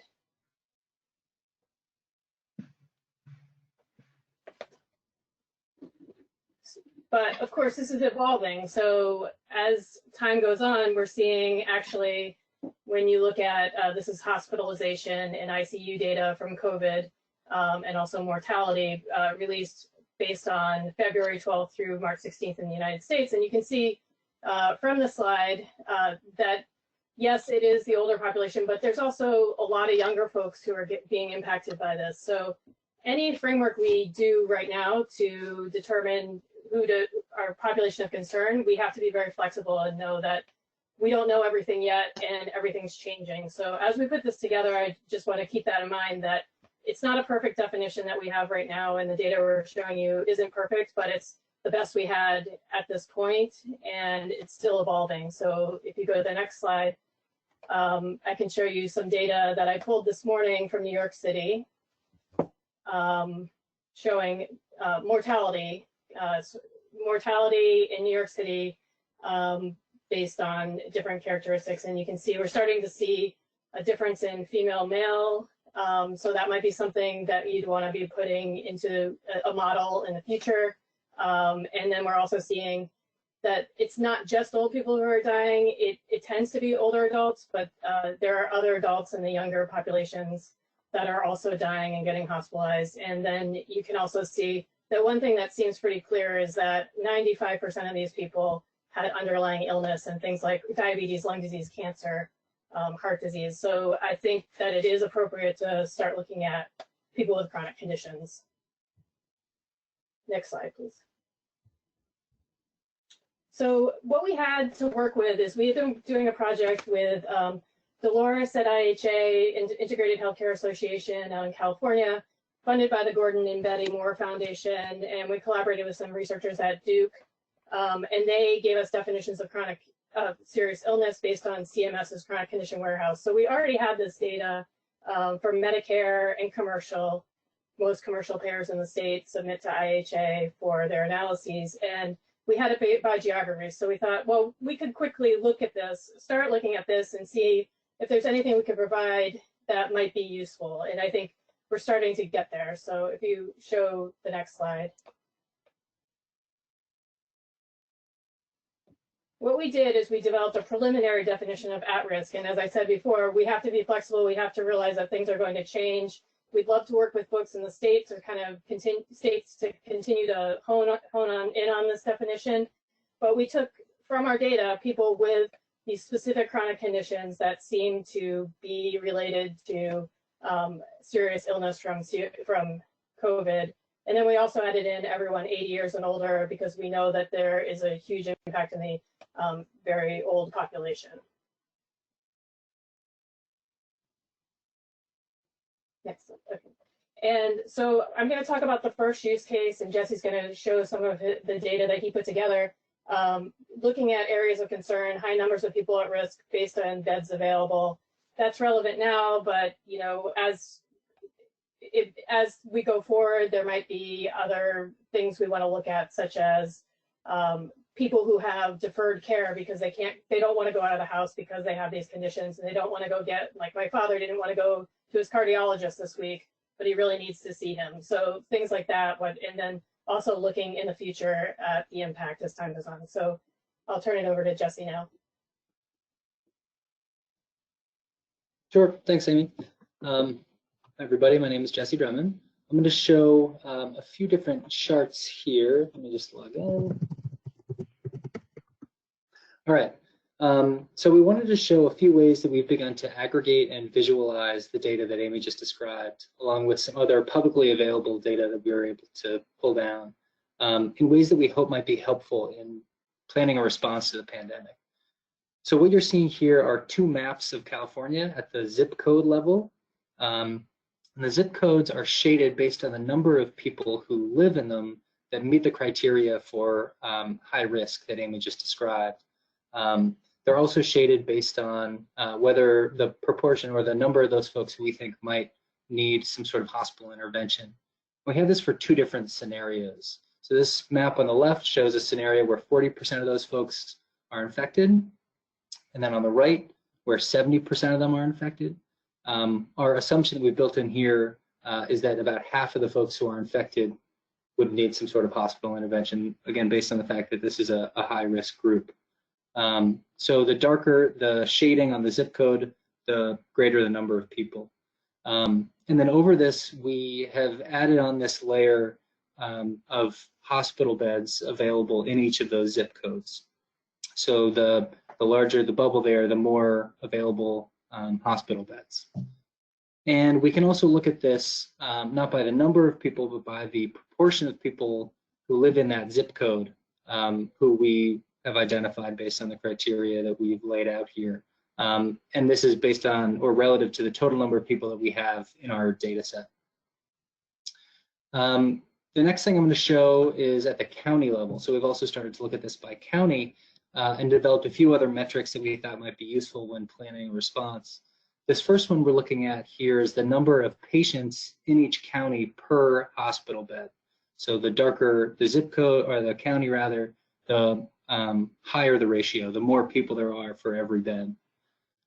Speaker 10: But of course, this is evolving. So as time goes on, we're seeing actually, when you look at, this is hospitalization and ICU data from COVID, and also mortality released based on February 12th through March 16th in the United States. And you can see from the slide that, yes, it is the older population, but there's also a lot of younger folks who are being impacted by this. So any framework we do right now to determine our population of concern, we have to be very flexible and know that we don't know everything yet and everything's changing. So as we put this together, I just want to keep that in mind, that it's not a perfect definition that we have right now, and the data we're showing you isn't perfect, but it's the best we had at this point, and it's still evolving. So if you go to the next slide, I can show you some data that I pulled this morning from New York City, showing mortality in New York City based on different characteristics. And you can see we're starting to see a difference in female male. So that might be something that you'd want to be putting into a model in the future. And then we're also seeing that it's not just old people who are dying. It tends to be older adults, but there are other adults in the younger populations that are also dying and getting hospitalized. And then you can also see that one thing that seems pretty clear is that 95% of these people had underlying illness and things like diabetes, lung disease, cancer, heart disease. So I think that it is appropriate to start looking at people with chronic conditions. Next slide, please. So what we had to work with is we've been doing a project with Dolores at IHA, Integrated Healthcare Association out in California, funded by the Gordon and Betty Moore Foundation, and we collaborated with some researchers at Duke, and they gave us definitions of chronic serious illness based on CMS's chronic condition warehouse. So we already had this data for Medicare and commercial. Most commercial payers in the state submit to IHA for their analyses, and we had it by geography. So we thought, well, we could quickly start looking at this and see if there's anything we could provide that might be useful. And I think we're starting to get there. So if you show the next slide. What we did is we developed a preliminary definition of at-risk. And as I said before, we have to be flexible. We have to realize that things are going to change. We'd love to work with folks in the states or kind of continue to hone in on this definition. But we took from our data people with these specific chronic conditions that seem to be related to serious illness from COVID. And then we also added in everyone 80 years and older because we know that there is a huge impact in the very old population. Next, okay. And so I'm going to talk about the first use case, and Jesse's going to show some of the data that he put together, looking at areas of concern, high numbers of people at risk based on beds available. That's relevant now, but you know, as we go forward, there might be other things we want to look at, such as people who have deferred care because they don't want to go out of the house because they have these conditions, and they don't want to go get, like my father didn't want to go to his cardiologist this week, but he really needs to see him. So things like that, and then also looking in the future at the impact as time goes on. So I'll turn it over to Jesse now.
Speaker 11: Sure, thanks, Amy. Everybody, my name is Jesse Drummond. I'm going to show a few different charts here. Let me just log in. All right, so we wanted to show a few ways that we've begun to aggregate and visualize the data that Amy just described, along with some other publicly available data that we were able to pull down in ways that we hope might be helpful in planning a response to the pandemic. So what you're seeing here are two maps of California at the zip code level. And the zip codes are shaded based on the number of people who live in them that meet the criteria for high risk that Amy just described. They're also shaded based on whether the proportion or the number of those folks who we think might need some sort of hospital intervention. We have this for two different scenarios. So this map on the left shows a scenario where 40% of those folks are infected. And then on the right, where 70% of them are infected. Our assumption we built in here is that about half of the folks who are infected would need some sort of hospital intervention, again, based on the fact that this is a high-risk group. So the darker the shading on the zip code, the greater the number of people. And then over this, we have added on this layer of hospital beds available in each of those zip codes. So the larger the bubble there, the more available hospital beds. And we can also look at this not by the number of people, but by the proportion of people who live in that zip code who we have identified based on the criteria that we've laid out here. And this is based on or relative to the total number of people that we have in our data set. The next thing I'm going to show is at the county level. So we've also started to look at this by county and developed a few other metrics that we thought might be useful when planning a response. This first one we're looking at here is the number of patients in each county per hospital bed. So the darker the zip code, or the county rather, the higher the ratio, the more people there are for every bed.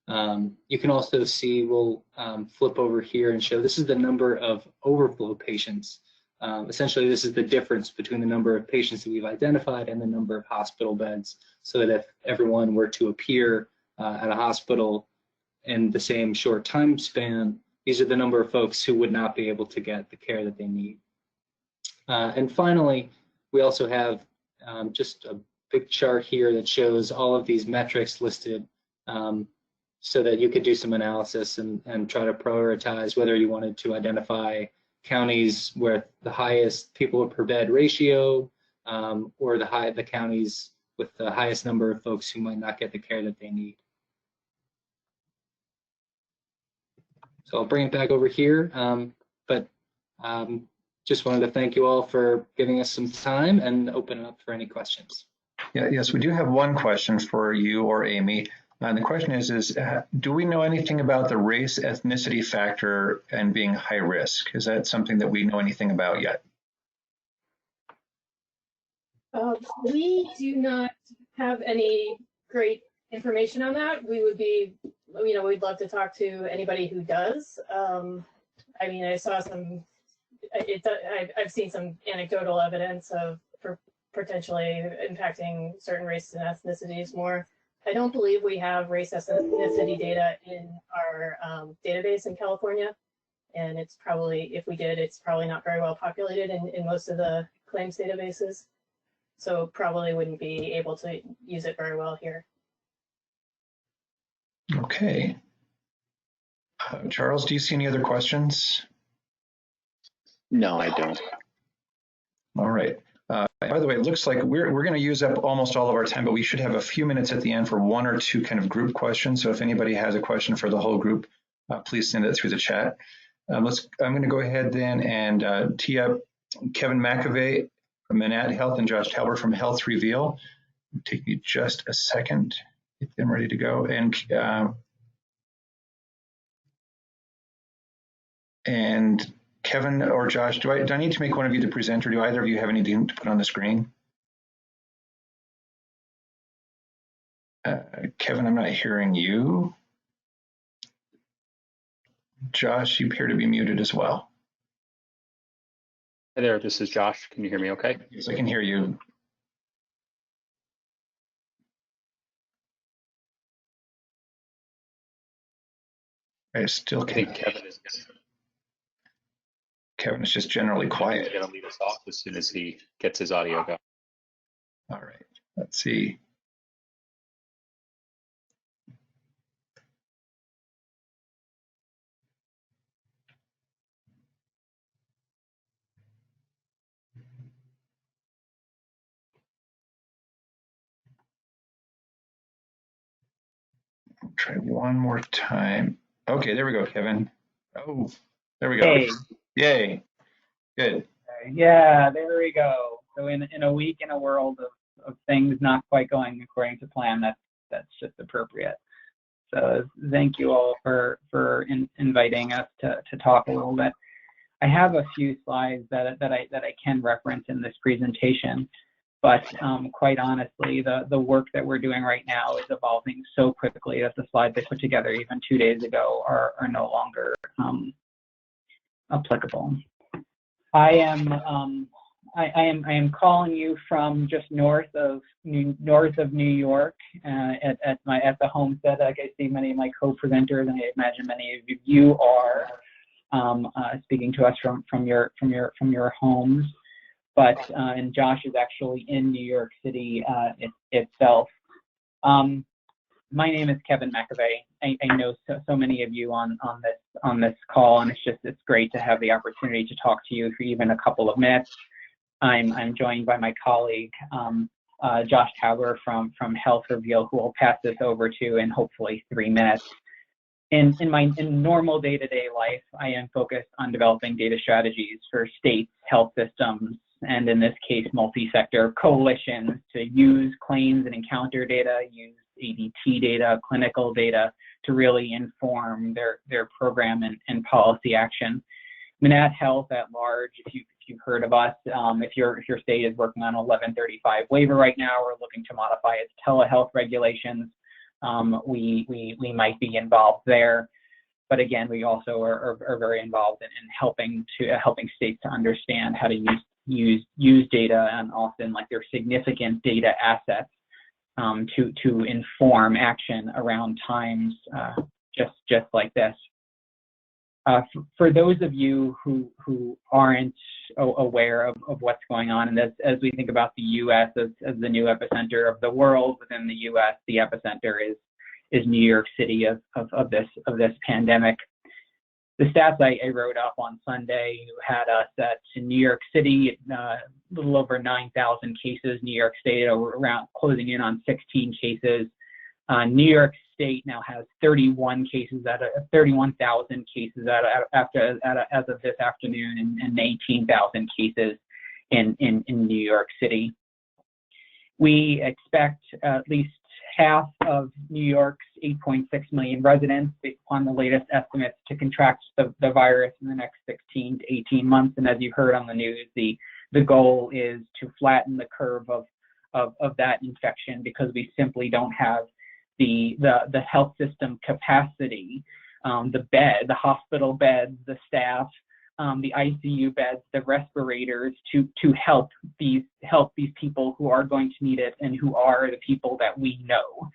Speaker 11: You can also see, we'll flip over here and show this is the number of overflow patients. Essentially, this is the difference between the number of patients that we've identified and the number of hospital beds, so that if everyone were to appear at a hospital in the same short time span, these are the number of folks who would not be able to get the care that they need. And finally, we also have just a big chart here that shows all of these metrics listed so that you could do some analysis and try to prioritize whether you wanted to identify counties where the highest people per bed ratio or the counties with the highest number of folks who might not get the care that they need. So I'll bring it back over here, but just wanted to thank you all for giving us some time and open it up for any questions.
Speaker 2: Yeah, yes, we do have one question for you or Amy. And the question is do we know anything about the race ethnicity factor and being high risk? Is that something that we know anything about yet?
Speaker 10: We do not have any great information on that. We would be, we'd love to talk to anybody who does. I mean, I saw some, I've seen some anecdotal evidence of potentially impacting certain races and ethnicities more. I don't believe we have race ethnicity data in our database in California. And it's probably, if we did, it's probably not very well populated in most of the claims databases. So probably wouldn't be able to use it very well here.
Speaker 2: Okay. Charles, do you see any other questions?
Speaker 7: No, I don't.
Speaker 2: All right. By the way, it looks like we're going to use up almost all of our time, but we should have a few minutes at the end for one or two kind of group questions. So if anybody has a question for the whole group, please send it through the chat. I'm going to go ahead then and tee up Kevin McAvey from NAHDO and Josh Talbert from Health Reveal. It'll take me just a second, get them ready to go. And Kevin or Josh, do I need to make one of you the presenter? Do either of you have anything to put on the screen? Kevin, I'm not hearing you. Josh, you appear to be muted as well.
Speaker 12: Hi there, this is Josh. Can you hear me okay?
Speaker 2: Yes, I can hear you. I still can't.
Speaker 12: I think Kevin is
Speaker 2: just generally quiet.
Speaker 12: going to lead us off as soon as he gets his audio going.
Speaker 2: All right, let's see. Try one more time. Okay, there we go, Kevin. Oh, there we go.
Speaker 13: Hey.
Speaker 2: Yay. Good.
Speaker 13: Yeah, there we go. So in a week in a world of things not quite going according to plan, that's just appropriate. So thank you all for inviting us to talk a little bit. I have a few slides that I can reference in this presentation, but quite honestly, the work that we're doing right now is evolving so quickly that the slides I put together even 2 days ago are no longer applicable. I am calling you from just north of New York at the homestead. Like I see many of my co-presenters, and I imagine many of you are speaking to us from your homes. But and Josh is actually in New York City itself. My name is Kevin McAvey. I know so many of you on this call, and it's great to have the opportunity to talk to you for even a couple of minutes. I'm joined by my colleague Josh Tauber from Health Reveal, who will pass this over to in hopefully 3 minutes. In normal day-to-day life, I am focused on developing data strategies for states, health systems, and in this case, multi-sector coalitions to use claims and encounter data, use ADT data, clinical data to really inform their program and policy action. Manat Health at large, if you've heard of us, if your state is working on 1135 waiver right now or looking to modify its telehealth regulations, we might be involved there. But again, we also are very involved in helping states to understand how to use data, and often like their significant data assets to inform action around times just like this. For those of you who aren't aware of what's going on, and as we think about the U.S. as the new epicenter of the world within the U.S., the epicenter is New York City of this pandemic. The stats I wrote up on Sunday had us at New York City, a little over 9,000 cases. New York State around closing in on 16 cases. New York State now has 31,000 cases as of this afternoon, and 18,000 cases in New York City. We expect at least half of New York's 8.6 million residents, on the latest estimates, to contract the virus in the next 16 to 18 months. And as you heard on the news, the goal is to flatten the curve of that infection, because we simply don't have the health system capacity, the hospital beds, the staff, the ICU beds, the respirators to help these people who are going to need it and who are the people that we know.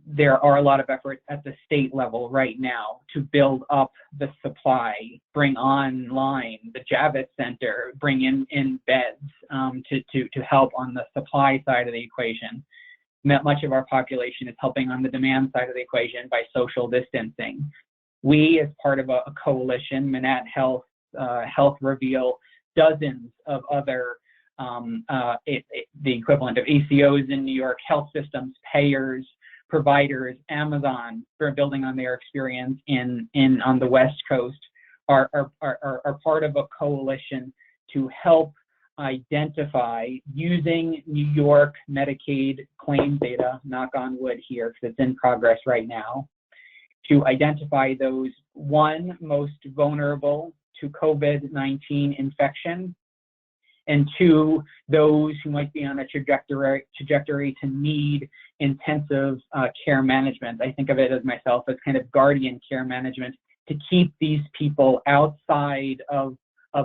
Speaker 13: There are a lot of efforts at the state level right now to build up the supply, bring online the Javits Center, bring in beds to help on the supply side of the equation. Much of our population is helping on the demand side of the equation by social distancing. We, as part of a coalition, Manat Health, Health Reveal, dozens of other, the equivalent of ACOs in New York, health systems, payers, providers, Amazon, for building on their experience on the West Coast, are part of a coalition to help identify, using New York Medicaid claim data, knock on wood here because it's in progress right now, to identify those, one, most vulnerable to COVID-19 infection, and two, those who might be on a trajectory to need intensive care management. I think of it as myself as kind of guardian care management, to keep these people outside of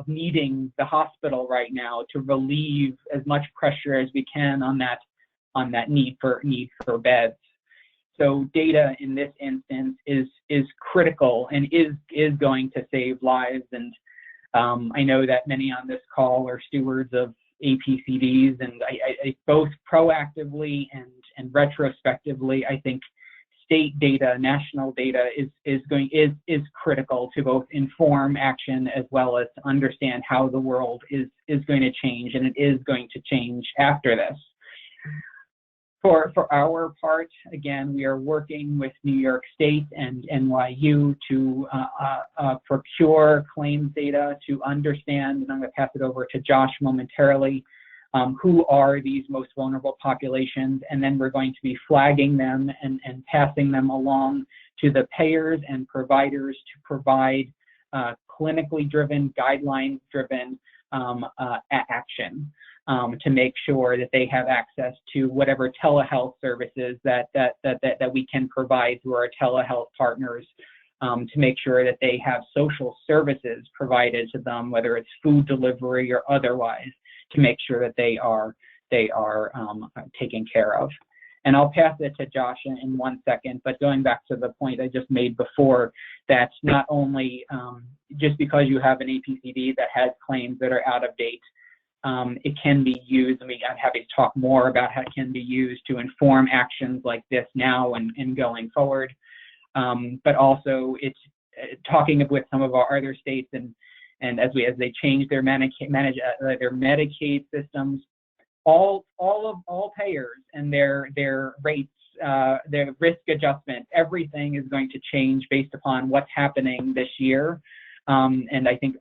Speaker 13: needing the hospital right now, to relieve as much pressure as we can on that need for beds. So data in this instance is critical and is going to save lives. And I know that many on this call are stewards of APCDs, and I both proactively and retrospectively, I think state data, national data is critical to both inform action as well as to understand how the world is going to change, and it is going to change after this. For our part, again, we are working with New York State and NYU to procure claims data to understand, and I'm going to pass it over to Josh momentarily, who are these most vulnerable populations, and then we're going to be flagging them and passing them along to the payers and providers to provide clinically driven, guideline-driven action. To make sure that they have access to whatever telehealth services that we can provide through our telehealth partners, to make sure that they have social services provided to them, whether it's food delivery or otherwise, to make sure that they are taken care of. And I'll pass it to Josh in 1 second, but going back to the point I just made before, that's not only just because you have an APCD that has claims that are out of date, it can be used. I mean, I'm happy to talk more about how it can be used to inform actions like this now and going forward. But also, it's talking with some of our other states and as they change their their Medicaid systems, all payers and their rates, their risk adjustment, everything is going to change based upon what's happening this year. And I think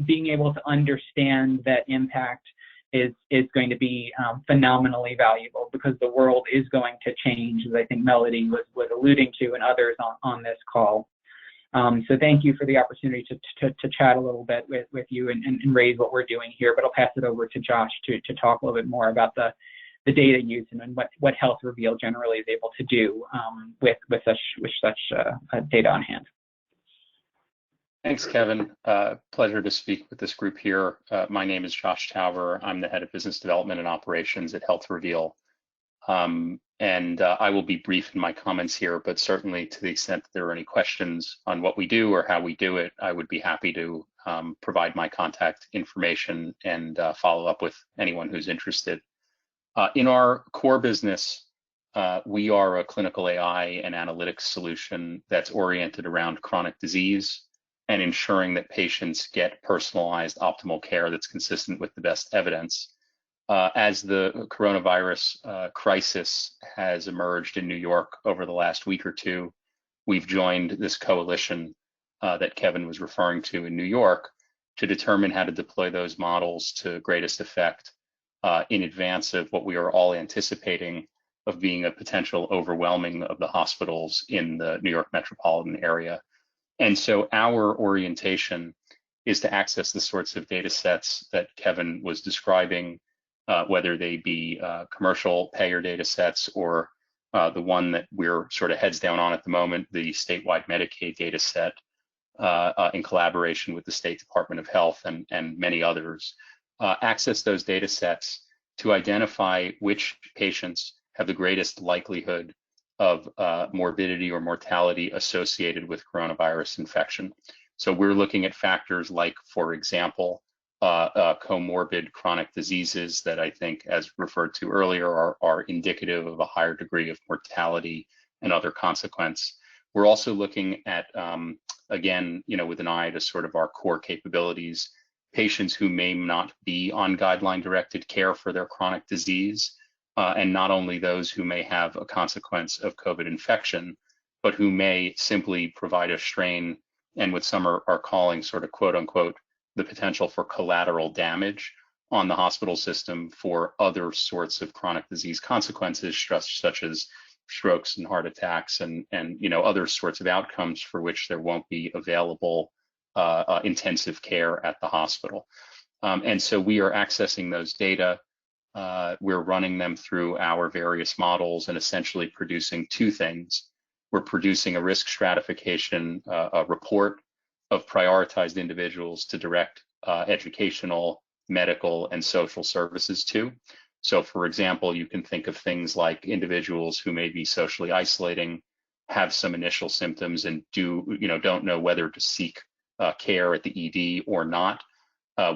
Speaker 13: being able to understand that impact is going to be phenomenally valuable, because the world is going to change, as I think Melody was alluding to, and others on this call. So thank you for the opportunity to chat a little bit with you and raise what we're doing here. But I'll pass it over to Josh to talk a little bit more about the data use and what Health Reveal generally is able to do with such data on hand.
Speaker 12: Thanks, Kevin. Pleasure to speak with this group here. My name is Josh Tauber. I'm the head of business development and operations at Health Reveal. I will be brief in my comments here, but certainly to the extent that there are any questions on what we do or how we do it, I would be happy to provide my contact information and follow up with anyone who's interested. In our core business, we are a clinical AI and analytics solution that's oriented around chronic disease and ensuring that patients get personalized, optimal care that's consistent with the best evidence. As the coronavirus crisis has emerged in New York over the last week or two, we've joined this coalition that Kevin was referring to in New York to determine how to deploy those models to greatest effect in advance of what we are all anticipating of being a potential overwhelming of the hospitals in the New York metropolitan area. And so our orientation is to access the sorts of data sets that Kevin was describing, whether they be commercial payer data sets or the one that we're sort of heads down on at the moment, the statewide Medicaid data set, in collaboration with the State Department of Health and many others. Access those data sets to identify which patients have the greatest likelihood of morbidity or mortality associated with coronavirus infection. So we're looking at factors like, for example, comorbid chronic diseases that I think, as referred to earlier, are indicative of a higher degree of mortality and other consequence. We're also looking at, again, with an eye to sort of our core capabilities, patients who may not be on guideline-directed care for their chronic disease, and not only those who may have a consequence of COVID infection, but who may simply provide a strain and what some are calling sort of quote unquote, the potential for collateral damage on the hospital system for other sorts of chronic disease consequences, such as strokes and heart attacks and other sorts of outcomes for which there won't be available intensive care at the hospital. And so we are accessing those data. We're running them through our various models and essentially producing two things. We're producing a risk stratification a report of prioritized individuals to direct educational, medical, and social services to. So for example, you can think of things like individuals who may be socially isolating, have some initial symptoms and don't know whether to seek care at the ED or not.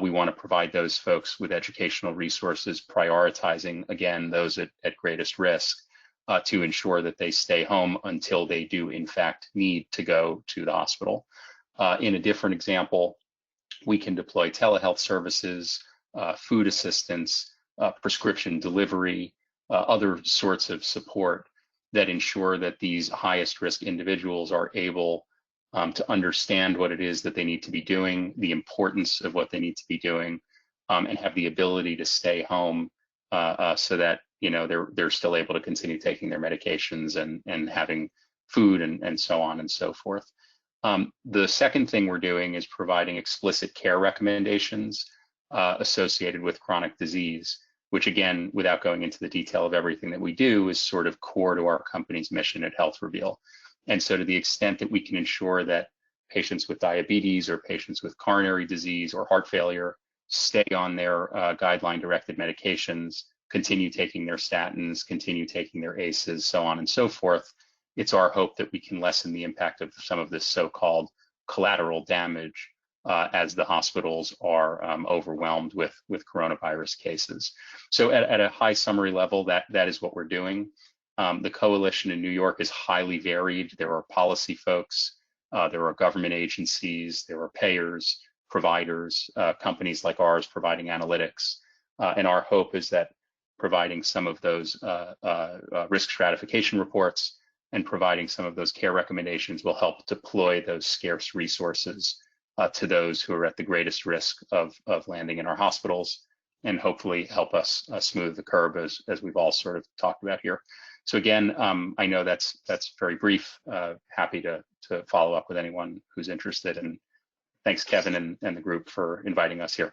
Speaker 12: We want to provide those folks with educational resources, prioritizing, again, those at greatest risk to ensure that they stay home until they do, in fact, need to go to the hospital. In a different example, we can deploy telehealth services, food assistance, prescription delivery, other sorts of support that ensure that these highest risk individuals are able to understand what it is that they need to be doing, the importance of what they need to be doing, and have the ability to stay home so that they're still able to continue taking their medications and having food and so on and so forth. The second thing we're doing is providing explicit care recommendations associated with chronic disease, which again, without going into the detail of everything that we do, is sort of core to our company's mission at Health Reveal. And so to the extent that we can ensure that patients with diabetes or patients with coronary disease or heart failure stay on their guideline-directed medications, continue taking their statins, continue taking their ACEs, so on and so forth, it's our hope that we can lessen the impact of some of this so-called collateral damage as the hospitals are overwhelmed with coronavirus cases. So at a high summary level, that is what we're doing. The coalition in New York is highly varied. There are policy folks, there are government agencies, there are payers, providers, companies like ours providing analytics. And our hope is that providing some of those risk stratification reports and providing some of those care recommendations will help deploy those scarce resources to those who are at the greatest risk of landing in our hospitals, and hopefully help us smooth the curve as we've all sort of talked about here. So again, I know that's very brief. Happy to follow up with anyone who's interested. And thanks, Kevin and the group for inviting us here.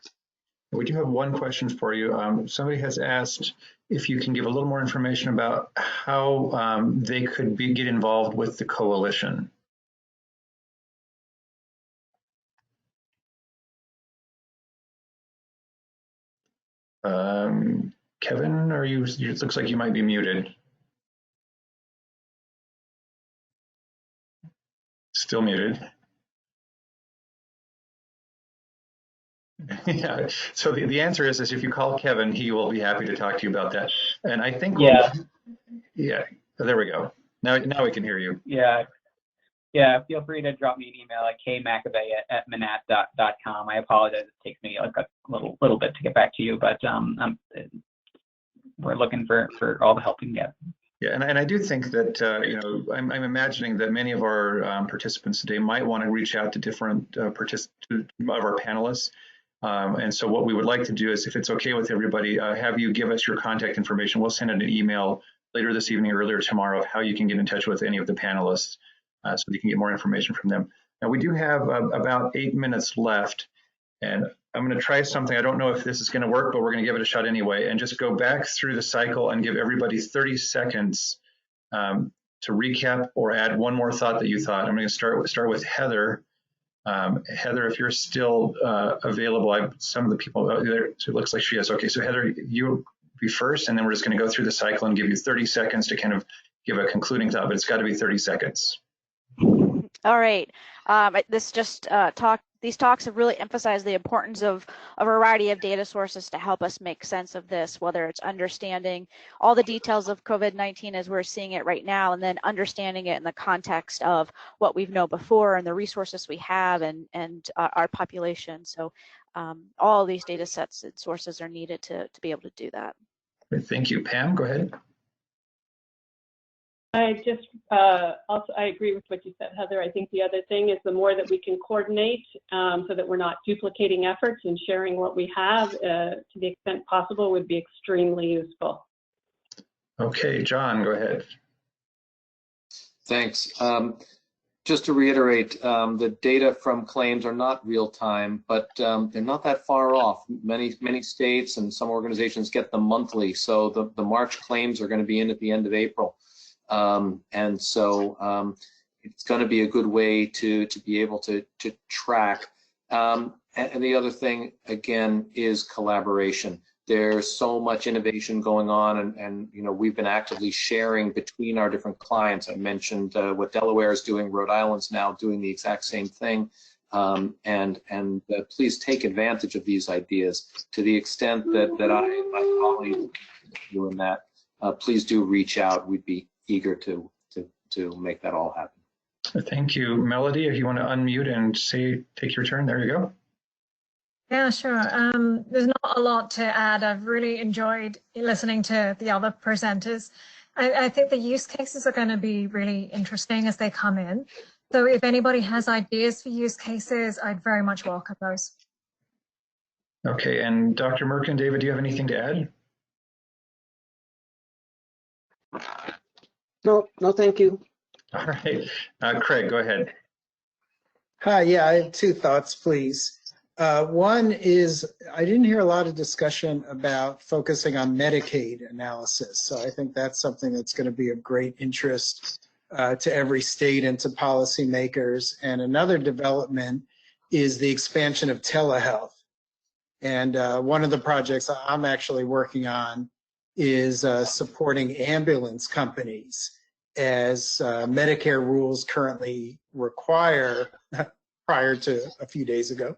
Speaker 2: We do have one question for you. Somebody has asked if you can give a little more information about how they could get involved with the coalition. Kevin, it looks like you might be muted. Still muted. Yeah, so the answer is if you call Kevin, he will be happy to talk to you about that. And I think, yeah, there we go. Now we can hear you.
Speaker 13: Yeah, feel free to drop me an email at kmcabay@manat.com. I apologize, it takes me like a little bit to get back to you, but we're looking for all the help we can get.
Speaker 2: Yeah, and I do think that, I'm imagining that many of our participants today might want to reach out to different of our panelists. And so what we would like to do is, if it's okay with everybody, have you give us your contact information. We'll send an email later this evening or earlier tomorrow of how you can get in touch with any of the panelists so you can get more information from them. Now, we do have about 8 minutes left, and I'm going to try something. I don't know if this is going to work, but we're going to give it a shot anyway, and just go back through the cycle and give everybody 30 seconds to recap or add one more thought that you thought. I'm going to start with Heather. Heather, if you're still available, some of the people there, so it looks like she is. Okay, so Heather, you be first, and then we're just going to go through the cycle and give you 30 seconds to kind of give a concluding thought, but it's got to be 30 seconds.
Speaker 4: All right. These talks have really emphasized the importance of a variety of data sources to help us make sense of this, whether it's understanding all the details of COVID-19 as we're seeing it right now, and then understanding it in the context of what we've known before and the resources we have and our population. So all of these data sets and sources are needed to be able to do that.
Speaker 2: Thank you. Pam, go ahead.
Speaker 5: I just also, I agree with what you said, Heather. I think the other thing is the more that we can coordinate so that we're not duplicating efforts and sharing what we have to the extent possible would be extremely useful.
Speaker 2: Okay, John, go ahead.
Speaker 6: Thanks. Just to reiterate, the data from claims are not real time, but they're not that far off. Many states and some organizations get them monthly. So the March claims are going to be in at the end of April. And so it's going to be a good way to be able to track. And the other thing, again, is collaboration. There's so much innovation going on, and we've been actively sharing between our different clients. I mentioned what Delaware is doing. Rhode Island's now doing the exact same thing. And please take advantage of these ideas to the extent that my colleagues are doing that. Please do reach out. We'd be eager to make that all happen.
Speaker 2: Thank you. Melody, if you want to unmute and take your turn, there you go.
Speaker 8: Yeah, sure. There's not a lot to add. I've really enjoyed listening to the other presenters. I think the use cases are going to be really interesting as they come in. So if anybody has ideas for use cases, I'd very much welcome those.
Speaker 2: Okay, and Dr. Merkin, David, do you have anything to add?
Speaker 3: No, thank you.
Speaker 2: All right, Craig, go ahead.
Speaker 9: Hi, yeah, I have two thoughts, please. One is I didn't hear a lot of discussion about focusing on Medicaid analysis. So I think that's something that's going to be of great interest to every state and to policymakers. And another development is the expansion of telehealth. And one of the projects I'm actually working on is supporting ambulance companies, as Medicare rules currently require, prior to a few days ago,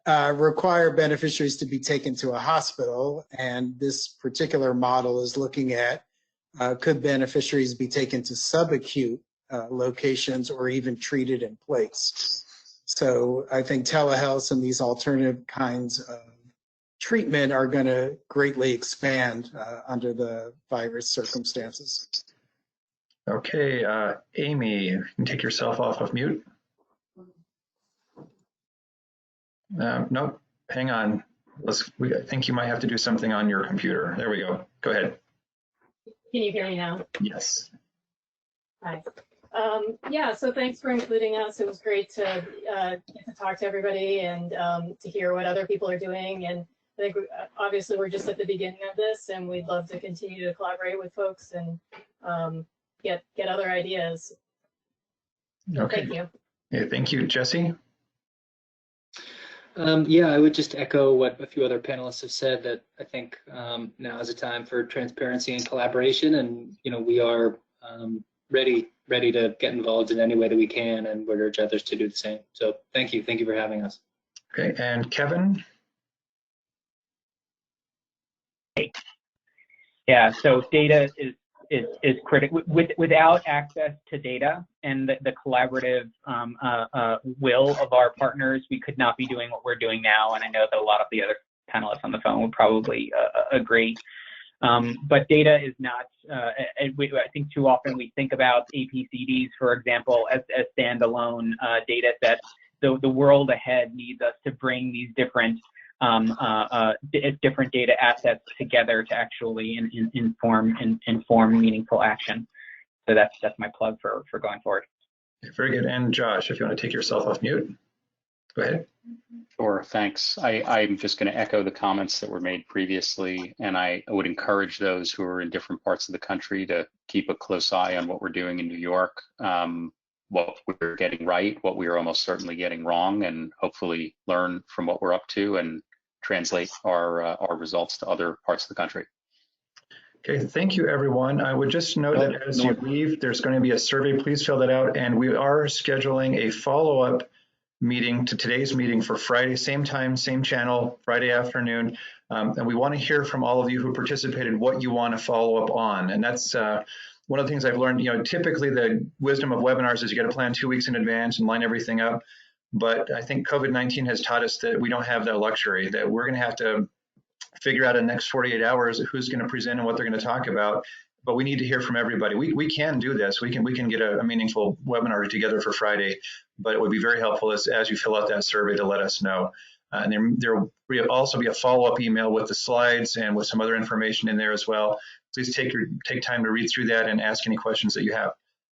Speaker 9: require beneficiaries to be taken to a hospital. And this particular model is looking at could beneficiaries be taken to subacute locations or even treated in place. So I think telehealth and these alternative kinds of treatment are going to greatly expand under the virus circumstances.
Speaker 2: Okay, Amy, you can take yourself off of mute. Nope, hang on. I think you might have to do something on your computer. There we go. Go ahead.
Speaker 10: Can you hear me now?
Speaker 2: Yes.
Speaker 10: Hi. Yeah, so thanks for including us. It was great to get to talk to everybody and to hear what other people are doing. And I think obviously we're just at the beginning of this, and we'd love to continue to collaborate with folks and get other ideas. So
Speaker 2: Okay.
Speaker 10: Thank you.
Speaker 2: Yeah, thank you, Jesse.
Speaker 11: Yeah, I would just echo what a few other panelists have said, that I think now is a time for transparency and collaboration, and we are ready to get involved in any way that we can, and would urge others to do the same. So thank you for having us.
Speaker 2: Okay, and Kevin.
Speaker 13: Yeah, so data is critical. Without access to data and the collaborative will of our partners, we could not be doing what we're doing now. And I know that a lot of the other panelists on the phone would probably agree. But data is not, I think too often we think about APCDs, for example, as standalone data sets. The world ahead needs us to bring these different data assets together to actually inform meaningful action. So that's my plug for going forward.
Speaker 2: Very good. And Josh, if you want to take yourself off mute, go ahead.
Speaker 12: Sure, thanks. I'm just going to echo the comments that were made previously, and I would encourage those who are in different parts of the country to keep a close eye on what we're doing in New York, what we're getting right, what we are almost certainly getting wrong, and hopefully learn from what we're up to and translate our results to other parts of the country.
Speaker 2: Okay, thank you, everyone. I would just note that as you leave, there's going to be a survey. Please fill that out. And we are scheduling a follow-up meeting to today's meeting for Friday, same time, same channel, Friday afternoon. And we want to hear from all of you who participated what you want to follow up on. And that's one of the things I've learned. Typically the wisdom of webinars is you got to plan 2 weeks in advance and line everything up. But I think COVID-19 has taught us that we don't have that luxury, that we're going to have to figure out in the next 48 hours who's going to present and what they're going to talk about. But we need to hear from everybody. We can do this. We can get a meaningful webinar together for Friday, but it would be very helpful as you fill out that survey to let us know. And there will also be a follow-up email with the slides and with some other information in there as well. Please take time to read through that and ask any questions that you have.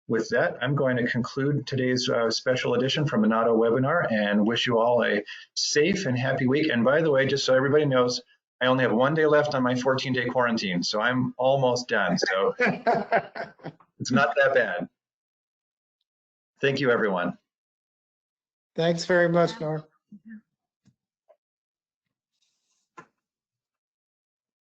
Speaker 2: With that, I'm going to conclude today's special edition from the NAHDO webinar and wish you all a safe and happy week. And by the way, just so everybody knows, I only have 1 day left on my 14-day quarantine, so I'm almost done. So it's not that bad. Thank you, everyone.
Speaker 9: Thanks very much, Norm.